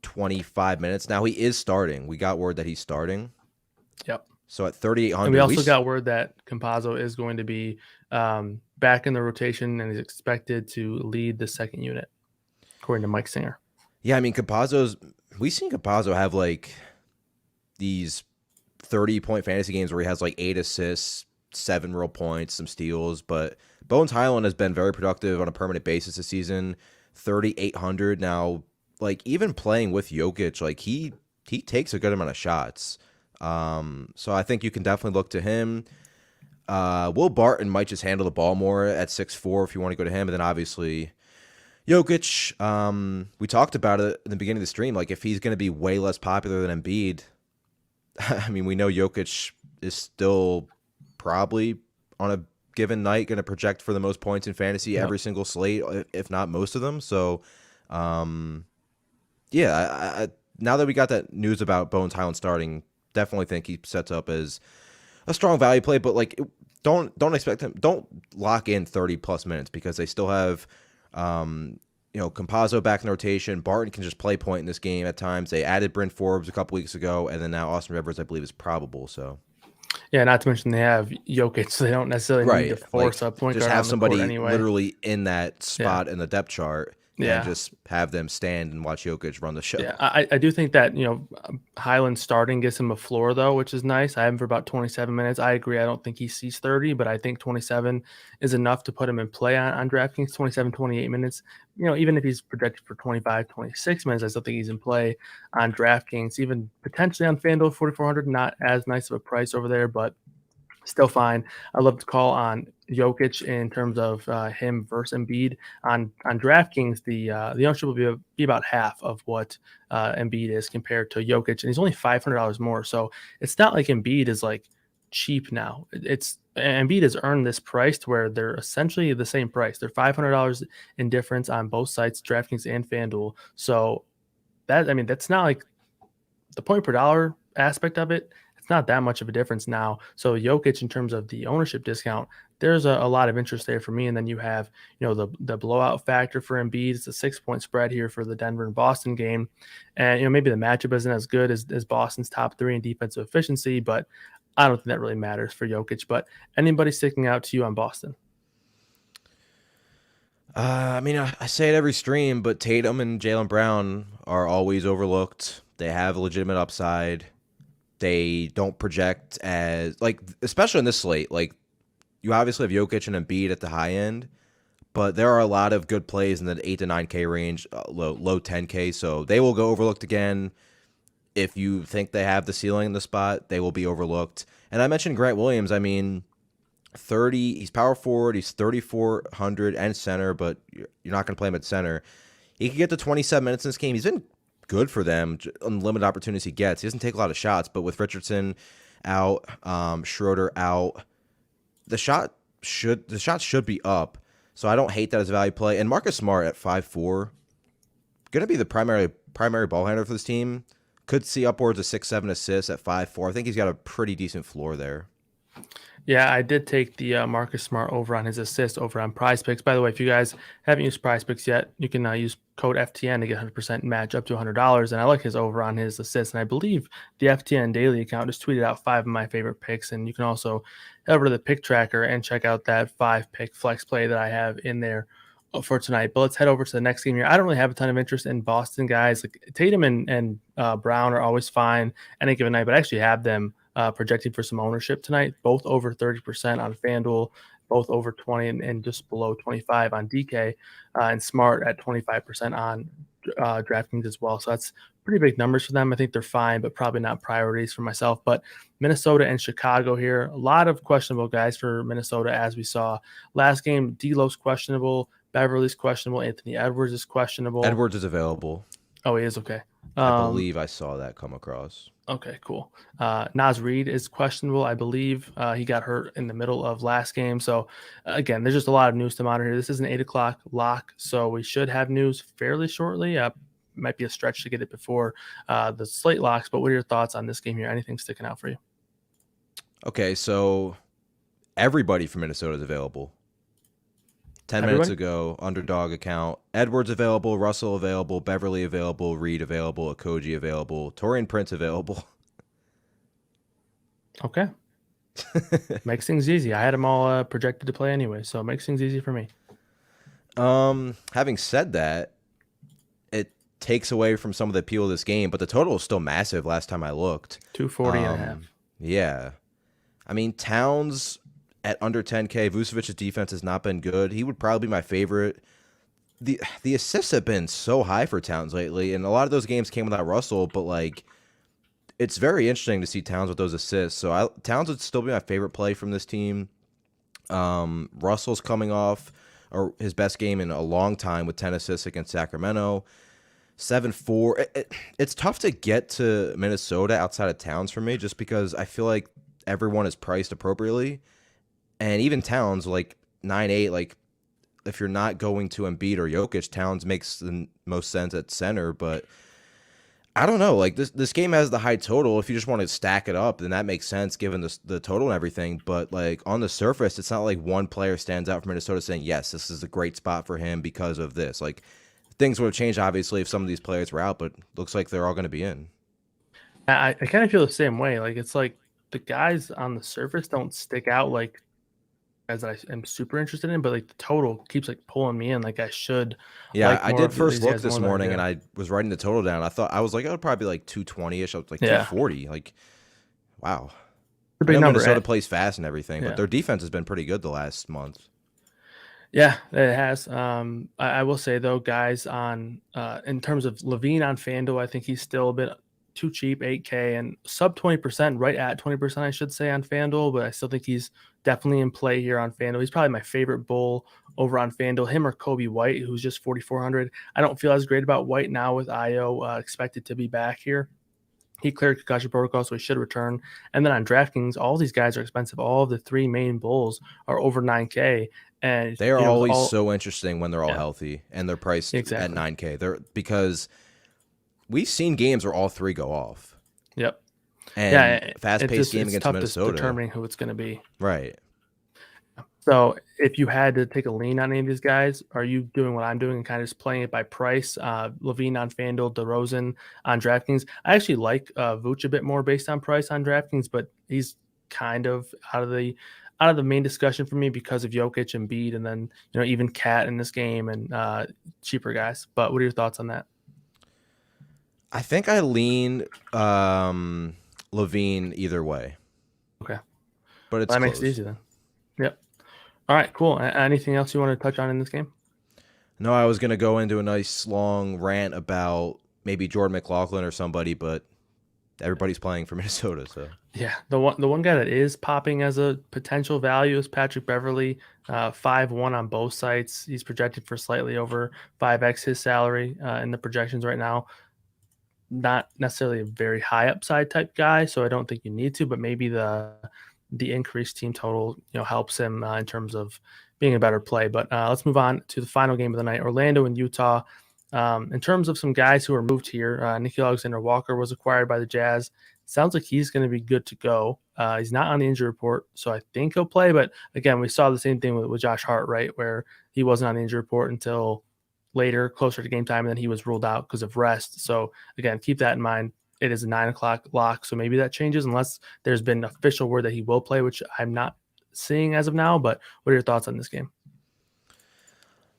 25 minutes. Now he is starting. We got word that he's starting. Yep. So at 3,800. And we also got word that Campazzo is going to be back in the rotation and is expected to lead the second unit, according to Mike Singer. Yeah, I mean, we've seen Campazzo have like these 30-point fantasy games where he has like 8 assists, 7 real points, some steals. But Bones Highland has been very productive on a permanent basis this season. 3,800 now. Like even playing with Jokic, like he takes a good amount of shots. So I think you can definitely look to him. Will Barton might just handle the ball more at 6'4" if you want to go to him, and then obviously Jokic. We talked about it in the beginning of the stream. Like if he's going to be way less popular than Embiid, I mean we know Jokic is still probably on a given night going to project for the most points in fantasy every single slate, if not most of them. So, yeah, now that we got that news about Bones Highland starting, definitely think he sets up as a strong value play. But like, don't expect him. Don't lock in 30+ minutes because they still have, Campazzo back in the rotation. Barton can just play point in this game at times. They added Bryn Forbes a couple weeks ago, and then now Austin Rivers, I believe, is probable. So. Yeah, not to mention they have Jokic, so they don't necessarily need to force a point guard. Just have somebody anyway. literally in that spot in the depth chart and just have them stand and watch Jokic run the show. Yeah, I do think that, Highland starting gets him a floor, though, which is nice. I have him for about 27 minutes. I agree. I don't think he sees 30, but I think 27 is enough to put him in play on DraftKings, 27, 28 minutes. Even if he's projected for 25, 26 minutes, I still think he's in play on DraftKings, even potentially on FanDuel 4,400. Not as nice of a price over there, but still fine. I love to call on Jokic in terms of him versus Embiid on DraftKings. The ownership will be about half of what Embiid is compared to Jokic, and he's only $500 more. So it's not like Embiid is like cheap now. Embiid has earned this price to where they're essentially the same price. They're $500 in difference on both sites, DraftKings and FanDuel. So that's not like the point per dollar aspect of it. It's not that much of a difference now. So Jokic, in terms of the ownership discount, there's a lot of interest there for me. And then you have, the blowout factor for Embiid. It's a 6-point spread here for the Denver and Boston game. And, maybe the matchup isn't as good as Boston's top 3 in defensive efficiency, but I don't think that really matters for Jokic. But anybody sticking out to you on Boston? I say it every stream, but Tatum and Jaylen Brown are always overlooked. They have a legitimate upside. They don't project as, especially in this slate, you obviously have Jokic and Embiid at the high end, but there are a lot of good plays in the 8 to 9K range, low 10K, so they will go overlooked again. If you think they have the ceiling in the spot, they will be overlooked. And I mentioned Grant Williams. I mean, 30. He's power forward. He's 3,400 and center, but you're not going to play him at center. He could get to 27 minutes in this game. He's been good for them on the limited opportunities he gets. He doesn't take a lot of shots, but with Richardson out, Schroeder out, the shots should be up. So I don't hate that as a value play. And Marcus Smart at 5'4", going to be the primary ball handler for this team. Could see upwards of 6-7 assists at 5'4". I think he's got a pretty decent floor there. Yeah, I did take the Marcus Smart over on his assist over on Prize Picks. By the way, if you guys haven't used Prize Picks yet, you can use code FTN to get 100% match up to $100. And I like his over on his assist. And I believe the FTN Daily account just tweeted out 5 of my favorite picks. And you can also head over to the pick tracker and check out that 5-pick flex play that I have in there for tonight. But let's head over to the next game here. I don't really have a ton of interest in Boston guys. Like Tatum and Brown are always fine any given night, but I actually have them projected for some ownership tonight, both over 30% on FanDuel, both over 20 and just below 25 on DK, and Smart at 25% on DraftKings as well. So that's pretty big numbers for them. I think they're fine, but probably not priorities for myself. But Minnesota and Chicago here, a lot of questionable guys for Minnesota, as we saw last game. D'Lo's questionable, Beverly's questionable, Anthony Edwards is questionable. Edwards is available. Oh, he is? Okay. I believe I saw that come across. Okay, cool. Naz Reid is questionable. I believe he got hurt in the middle of last game. So, again, there's just a lot of news to monitor. This is an 8 o'clock lock, so we should have news fairly shortly. Might be a stretch to get it before the slate locks, but what are your thoughts on this game here? Anything sticking out for you? Okay, so everybody from Minnesota is available. 10 minutes ago, underdog account. Edwards available, Russell available, Beverly available, Reed available, Okc available, Taurean Prince available. Okay. Makes things easy. I had them all projected to play anyway, so it makes things easy for me. Having said that, it takes away from some of the appeal of this game, but the total is still massive last time I looked. 240 and a half. Yeah. I mean, Towns at under 10K, Vucevic's defense has not been good. He would probably be my favorite. The assists have been so high for Towns lately, and a lot of those games came without Russell, but like it's very interesting to see Towns with those assists. So Towns would still be my favorite play from this team. Russell's coming off his best game in a long time with 10 assists against Sacramento. 7-4. It's tough to get to Minnesota outside of Towns for me, just because I feel like everyone is priced appropriately. And even Towns, like 9-8, like if you're not going to Embiid or Jokic, Towns makes the most sense at center. But I don't know. Like this game has the high total. If you just want to stack it up, then that makes sense given the total and everything. But like on the surface, it's not like one player stands out for Minnesota saying, yes, this is a great spot for him because of this. Like things would have changed, obviously, if some of these players were out, but looks like they're all going to be in. I kind of feel the same way. Like it's like the guys on the surface don't stick out like as I am super interested in, but like the total keeps like pulling me in. Like I should. Yeah, like I did first look this morning, and I was writing the total down. I was like, it would probably be like 220-ish. I was like 240. Like, wow. I know Minnesota plays fast and everything, but their defense has been pretty good the last month. Yeah, it has. I will say though, guys, on in terms of Levine on FanDuel, I think he's still a bit too cheap, 8K and sub 20%, right at 20%, I should say, on FanDuel, but I still think he's definitely in play here on FanDuel. He's probably my favorite bull over on FanDuel, him or Kobe White, who's just 4,400. I don't feel as great about White now with Io expected to be back here. He cleared concussion protocol, so he should return. And then on DraftKings, all these guys are expensive. All of the three main bulls are over 9K. And they are always so interesting when they're all healthy and they're priced at 9K. Because we've seen games where all three go off. Yep. And fast-paced game against tough Minnesota. Determining who it's going to be. Right. So if you had to take a lean on any of these guys, are you doing what I'm doing and kind of just playing it by price? Levine on FanDuel, DeRozan on DraftKings. I actually like Vooch a bit more based on price on DraftKings, but he's kind of out of the main discussion for me because of Jokic and Embiid, and then even Cat in this game and cheaper guys. But what are your thoughts on that? I think I lean Levine either way. Okay, but it's that makes it easy then. Yep. All right, cool. Anything else you want to touch on in this game? No, I was going to go into a nice long rant about maybe Jordan McLaughlin or somebody, but everybody's playing for Minnesota, so. Yeah, the one guy that is popping as a potential value is Patrick Beverly, 5-1 on both sites. He's projected for slightly over 5x his salary in the projections right now. Not necessarily a very high upside type guy, so I don't think you need to. But maybe the increased team total helps him in terms of being a better play. But let's move on to the final game of the night: Orlando and Utah. In terms of some guys who are moved here, Nikhil Alexander-Walker was acquired by the Jazz. Sounds like he's going to be good to go. He's not on the injury report, so I think he'll play. But again, we saw the same thing with Josh Hart, right, where he wasn't on the injury report until later, closer to game time, and then he was ruled out because of rest. So again, keep that in mind. It is a 9 o'clock lock, so maybe that changes unless there's been official word that he will play, which I'm not seeing as of now. But what are your thoughts on this game?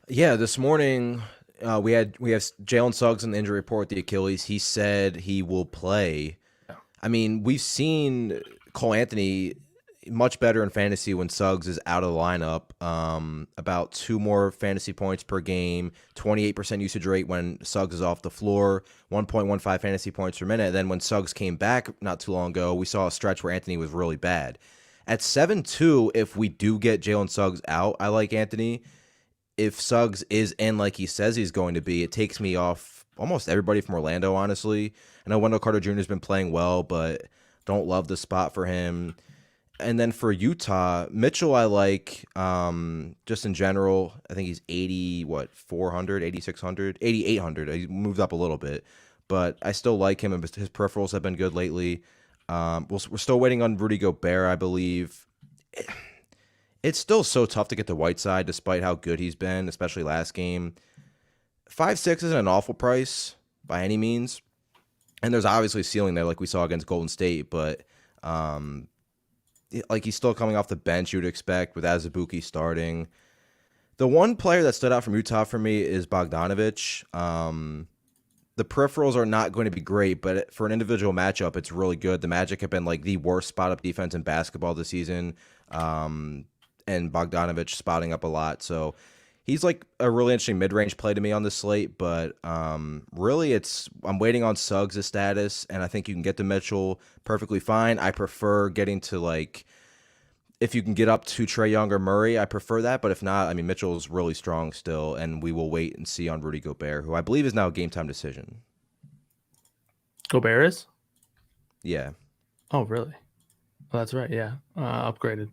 Yeah, this morning we have Jalen Suggs in the injury report, the Achilles. He said he will play. Yeah. I mean, we've seen Cole Anthony much better in fantasy when Suggs is out of the lineup. About 2 more fantasy points per game, 28% usage rate when Suggs is off the floor, 1.15 fantasy points per minute. Then when Suggs came back not too long ago, we saw a stretch where Anthony was really bad. At 7-2, if we do get Jalen Suggs out, I like Anthony. If Suggs is in like he says he's going to be, it takes me off almost everybody from Orlando, honestly. I know Wendell Carter Jr. has been playing well, but don't love the spot for him. And then for Utah, Mitchell I like just in general. I think he's 400, 8,600, 8,800. He moved up a little bit, but I still like him, and his peripherals have been good lately. We're still waiting on Rudy Gobert, I believe. It's still so tough to get to Whiteside despite how good he's been, especially last game. 5.6 isn't an awful price by any means. And there's obviously a ceiling there like we saw against Golden State, but like he's still coming off the bench, you would expect, with Azubuike starting. The one player that stood out from Utah for me is Bogdanovic. The peripherals are not going to be great, but for an individual matchup, it's really good. The Magic have been like the worst spot-up defense in basketball this season, and Bogdanovic spotting up a lot. So he's like a really interesting mid-range play to me on the slate, but really I'm waiting on Suggs' status, and I think you can get to Mitchell perfectly fine. I prefer getting to like, if you can get up to Trae Young or Murray, I prefer that, but if not, I mean, Mitchell's really strong still, and we will wait and see on Rudy Gobert, who I believe is now a game-time decision. Gobert is? Yeah. Oh, really? Well, that's right, yeah. Upgraded.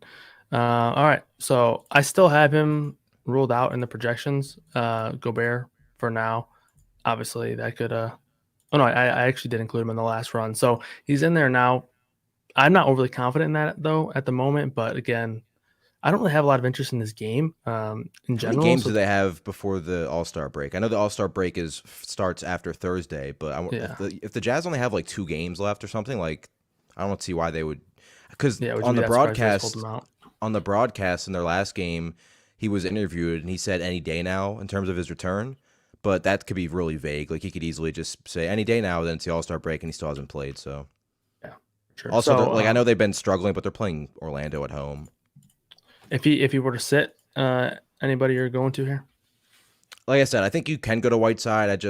All right, so I still have him ruled out in the projections, Gobert, for now. Obviously, that could oh no, I actually did include him in the last run. So he's in there now. I'm not overly confident in that, though, at the moment. But again, I don't really have a lot of interest in this game in How general. many games do they have before the All-Star break? I know the All-Star break starts after Thursday, but Yeah. if the Jazz only have like 2 games left or something, like I don't see why they would. Because Yeah, would you on be the that surprised if they just hold broadcast, him out? on the broadcast in their last game, he was interviewed and he said any day now in terms of his return, but that could be really vague. Like he could easily just say any day now, then it's the All-Star break and he still hasn't played. So Yeah, sure. also, So like I know they've been struggling, but they're playing Orlando at home. if he were to sit, anybody you're going to here? Like I said, I think you can go to Whiteside.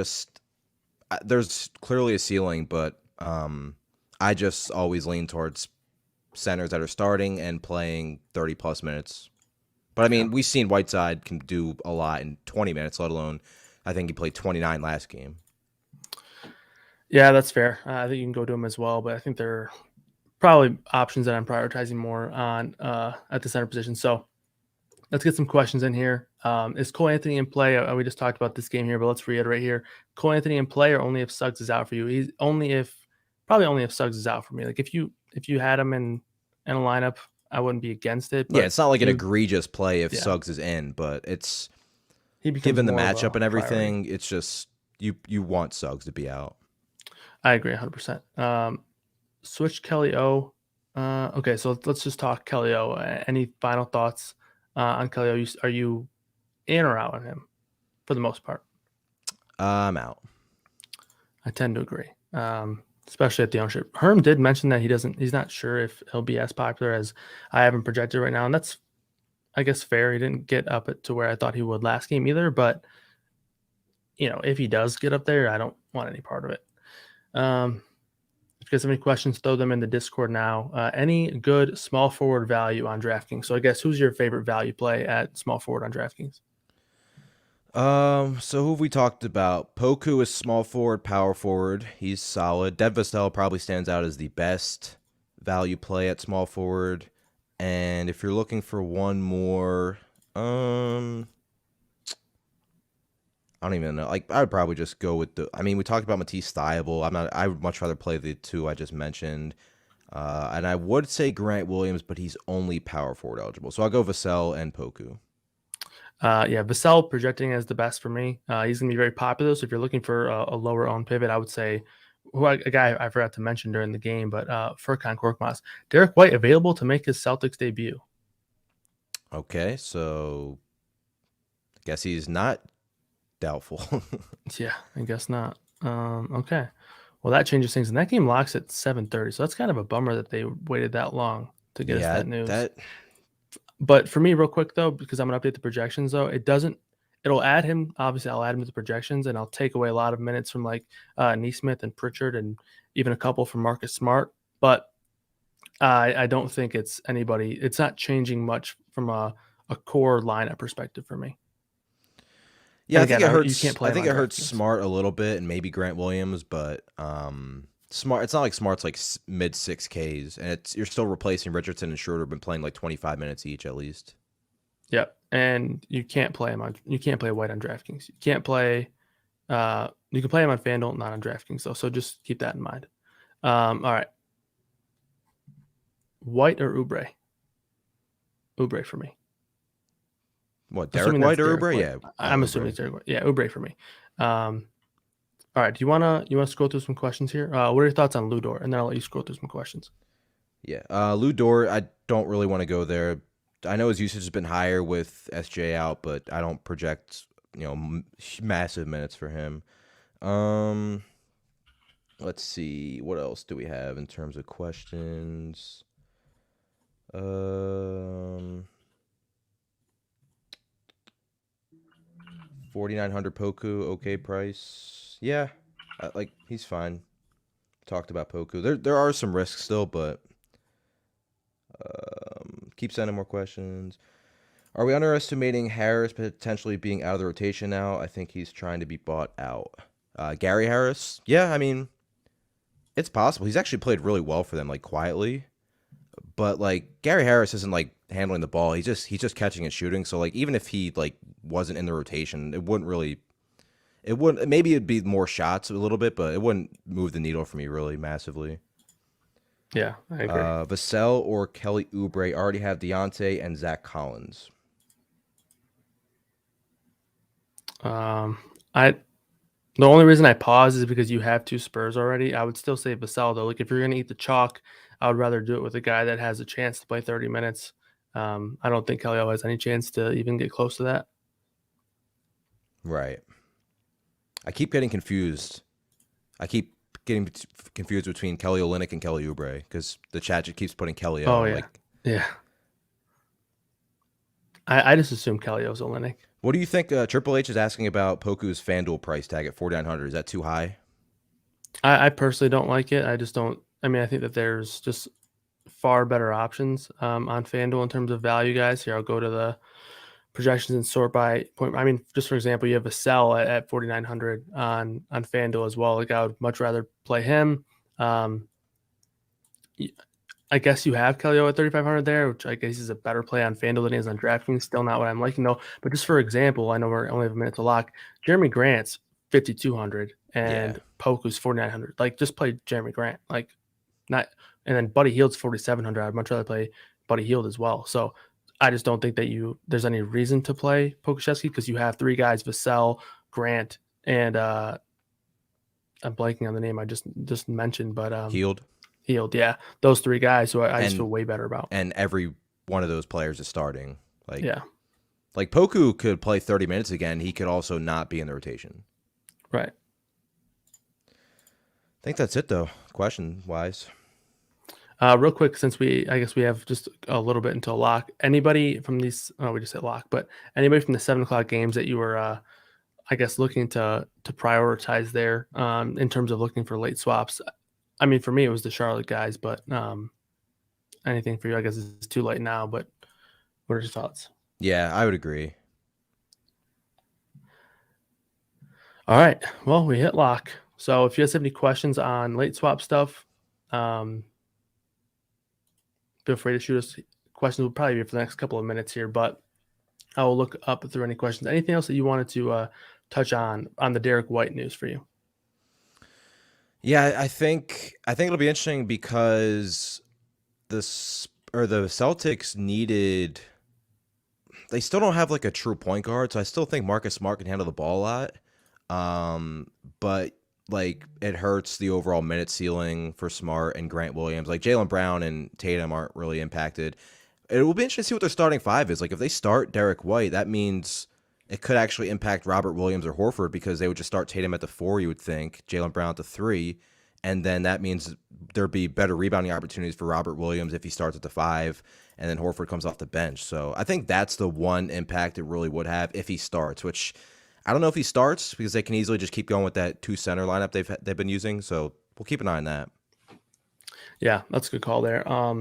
There's clearly a ceiling, but I just always lean towards centers that are starting and playing 30 plus minutes. But I mean, we've seen Whiteside can do a lot in 20 minutes, let alone I think he played 29 last game. Yeah, that's fair. I think you can go to him as well, but I think they're probably options that I'm prioritizing more on at the center position. So let's get some questions in here. Is Cole Anthony in play? We just talked about this game here, but let's reiterate here. Cole Anthony in play or only if Suggs is out for you? He's probably only if Suggs is out for me. Like if you had him in a lineup, I wouldn't be against it. But yeah, it's not like an egregious play if yeah. Suggs is in, but it's he becomes given the more of matchup a and everything, priority. it's just you want Suggs to be out. I agree 100%. Switch Kelly O. Okay, so let's just talk Kelly O. Any final thoughts on Kelly O? Are you in or out on him for the most part? I'm out. I tend to agree, especially at the ownership. Herm did mention that he's not sure if he'll be as popular as I have him projected right now, and that's I guess, fair. He didn't get up it to where I thought he would last game either. But, if he does get up there, I don't want any part of it. If you guys have any questions, throw them in the Discord now. Any good small forward value on DraftKings? So I guess who's your favorite value play at small forward on DraftKings? So who have we talked about? Poku is small forward, power forward. He's solid. Devon Vasel probably stands out as the best value play at small forward. And if you're looking for one more, I don't even know. Like, I would probably just go with we talked about Matisse Thybulle. I would much rather play the two I just mentioned. And I would say Grant Williams, but he's only power forward eligible. So I'll go Vasel and Poku. Vasel projecting as the best for me. He's going to be very popular. So if you're looking for a lower owned pivot, I would say a guy I forgot to mention during the game, but Furkan Korkmaz. Derek White available to make his Celtics debut. Okay, so I guess he's not doubtful. Yeah, I guess not. Okay. Well, that changes things. And that game locks at 7:30. So that's kind of a bummer that they waited that long to get us that news. But for me, real quick, though, because I'm going to update the projections, though, it'll add him. Obviously, I'll add him to the projections, and I'll take away a lot of minutes from like Neesmith and Pritchard and even a couple from Marcus Smart. But I don't think it's anybody. It's not changing much from a core lineup perspective for me. Yeah, again, I think it hurts Smart a little bit and maybe Grant Williams, but Smart. It's not like Smart's like mid 6Ks, and you're still replacing Richardson and Schroeder, been playing like 25 minutes each at least. Yep, and you can't play him on. You can't play White on DraftKings. You can't play. You can play him on FanDuel, not on DraftKings though. So just keep that in mind. All right. White or Oubre? Oubre for me. What, Derek White or Oubre? Yeah, I'm assuming it's Derek White. Yeah, Oubre for me. All right. Do you wanna scroll through some questions here? What are your thoughts on Lu Dort? And then I'll let you scroll through some questions. Yeah, Lu Dort, I don't really want to go there. I know his usage has been higher with SJ out, but I don't project massive minutes for him. Let's see, what else do we have in terms of questions? 4,900 Poku, okay price. Yeah, he's fine. Talked about Poku. There are some risks still, but keep sending more questions. Are we underestimating Harris potentially being out of the rotation now? I think he's trying to be bought out. Gary Harris? Yeah, I mean, it's possible. He's actually played really well for them, like quietly. But like Gary Harris isn't like handling the ball. He's just catching and shooting. So like even if he like wasn't in the rotation, maybe it'd be more shots a little bit, but it wouldn't move the needle for me really massively. Yeah, I agree. Vasel or Kelly Oubre already have Deontay and Zach Collins. The only reason I pause is because you have two Spurs already. I would still say Vasel though. Like if you're gonna eat the chalk, I would rather do it with a guy that has a chance to play 30 minutes. I don't think Kelly has any chance to even get close to that. Right. I keep getting confused. Between Kelly Olynyk and Kelly Oubre because the chat just keeps putting Kelly on. Oh, yeah. Yeah. I just assume Kelly owes Olynyk. What do you think? Triple H is asking about Poku's FanDuel price tag at 4,900. Is that too high? I personally don't like it. I just don't. I mean, I think that there's just far better options on FanDuel in terms of value, guys. Here, I'll go to the projections and sort by point. I mean, just for example, you have a sell at 4,900 on FanDuel as well. Like I would much rather play him. I guess you have Kelly at 3,500 there, which I guess is a better play on FanDuel than he is on DraftKings. Still not what I'm liking though. But just for example, I know we're only have a minute to lock. Jeremy Grant's 5,200 and Poku's 4,900. Like just play Jeremy Grant. Like not, and then Buddy Hield's 4,700. I'd much rather play Buddy Hield as well. So I just don't think that there's any reason to play Pokusevski because you have three guys: Vasel, Grant, and I'm blanking on the name I just mentioned, but Hield, yeah, those three guys who I just feel way better about. And every one of those players is starting. Like Poku could play 30 minutes again. He could also not be in the rotation. Right. I think that's it though, question wise. Real quick, since I guess we have just a little bit until lock. Anybody from these? Oh, we just said lock, but anybody from the 7 o'clock games that you were, I guess, looking to prioritize there in terms of looking for late swaps? I mean, for me, it was the Charlotte guys, but anything for you, I guess, it's too late now. But what are your thoughts? Yeah, I would agree. All right. Well, we hit lock. So if you guys have any questions on late swap stuff, feel free to shoot us questions. Will probably be for the next couple of minutes here, but I will look up through any questions. Anything else that you wanted to touch on the Derek White news for you? Yeah, I think it'll be interesting because the Celtics needed. They still don't have like a true point guard, so I still think Marcus Smart can handle the ball a lot. But like it hurts the overall minute ceiling for Smart and Grant Williams. Like Jaylen Brown and Tatum aren't really impacted. It will be interesting to see what their starting five is. Like if they start Derek White, that means it could actually impact Robert Williams or Horford because they would just start Tatum at the 4, you would think, Jaylen Brown at the 3, and then that means there'd be better rebounding opportunities for Robert Williams if he starts at the 5, and then Horford comes off the bench. So I think that's the one impact it really would have if he starts, which I don't know if he starts because they can easily just keep going with that 2 center lineup they've been using. So we'll keep an eye on that. Yeah, that's a good call there. All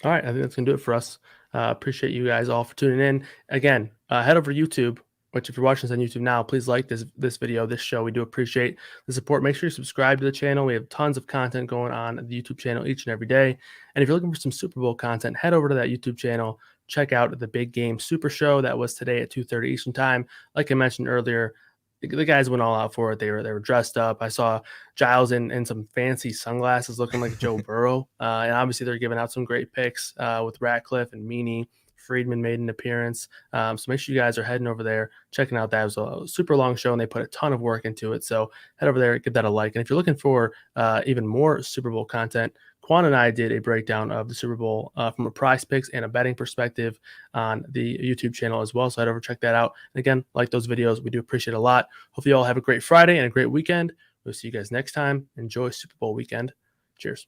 right, I think that's going to do it for us. Appreciate you guys all for tuning in. Again, head over to YouTube, which if you're watching this on YouTube now, please like this video, this show. We do appreciate the support. Make sure you subscribe to the channel. We have tons of content going on at the YouTube channel each and every day. And if you're looking for some Super Bowl content, head over to that YouTube channel. Check out the Big Game Super Show. That was today at 2:30 Eastern Time. Like I mentioned earlier, the guys went all out for it. They were dressed up. I saw Giles in some fancy sunglasses looking like Joe Burrow. And obviously they're giving out some great picks with Ratcliffe and Meany. Friedman made an appearance. So make sure you guys are heading over there, checking out that. It was a super long show and they put a ton of work into it. So head over there, give that a like. And if you're looking for even more Super Bowl content, Quan and I did a breakdown of the Super Bowl from a prize picks and a betting perspective on the YouTube channel as well. So head over, check that out. And again, like those videos. We do appreciate it a lot. Hopefully you all have a great Friday and a great weekend. We'll see you guys next time. Enjoy Super Bowl weekend. Cheers.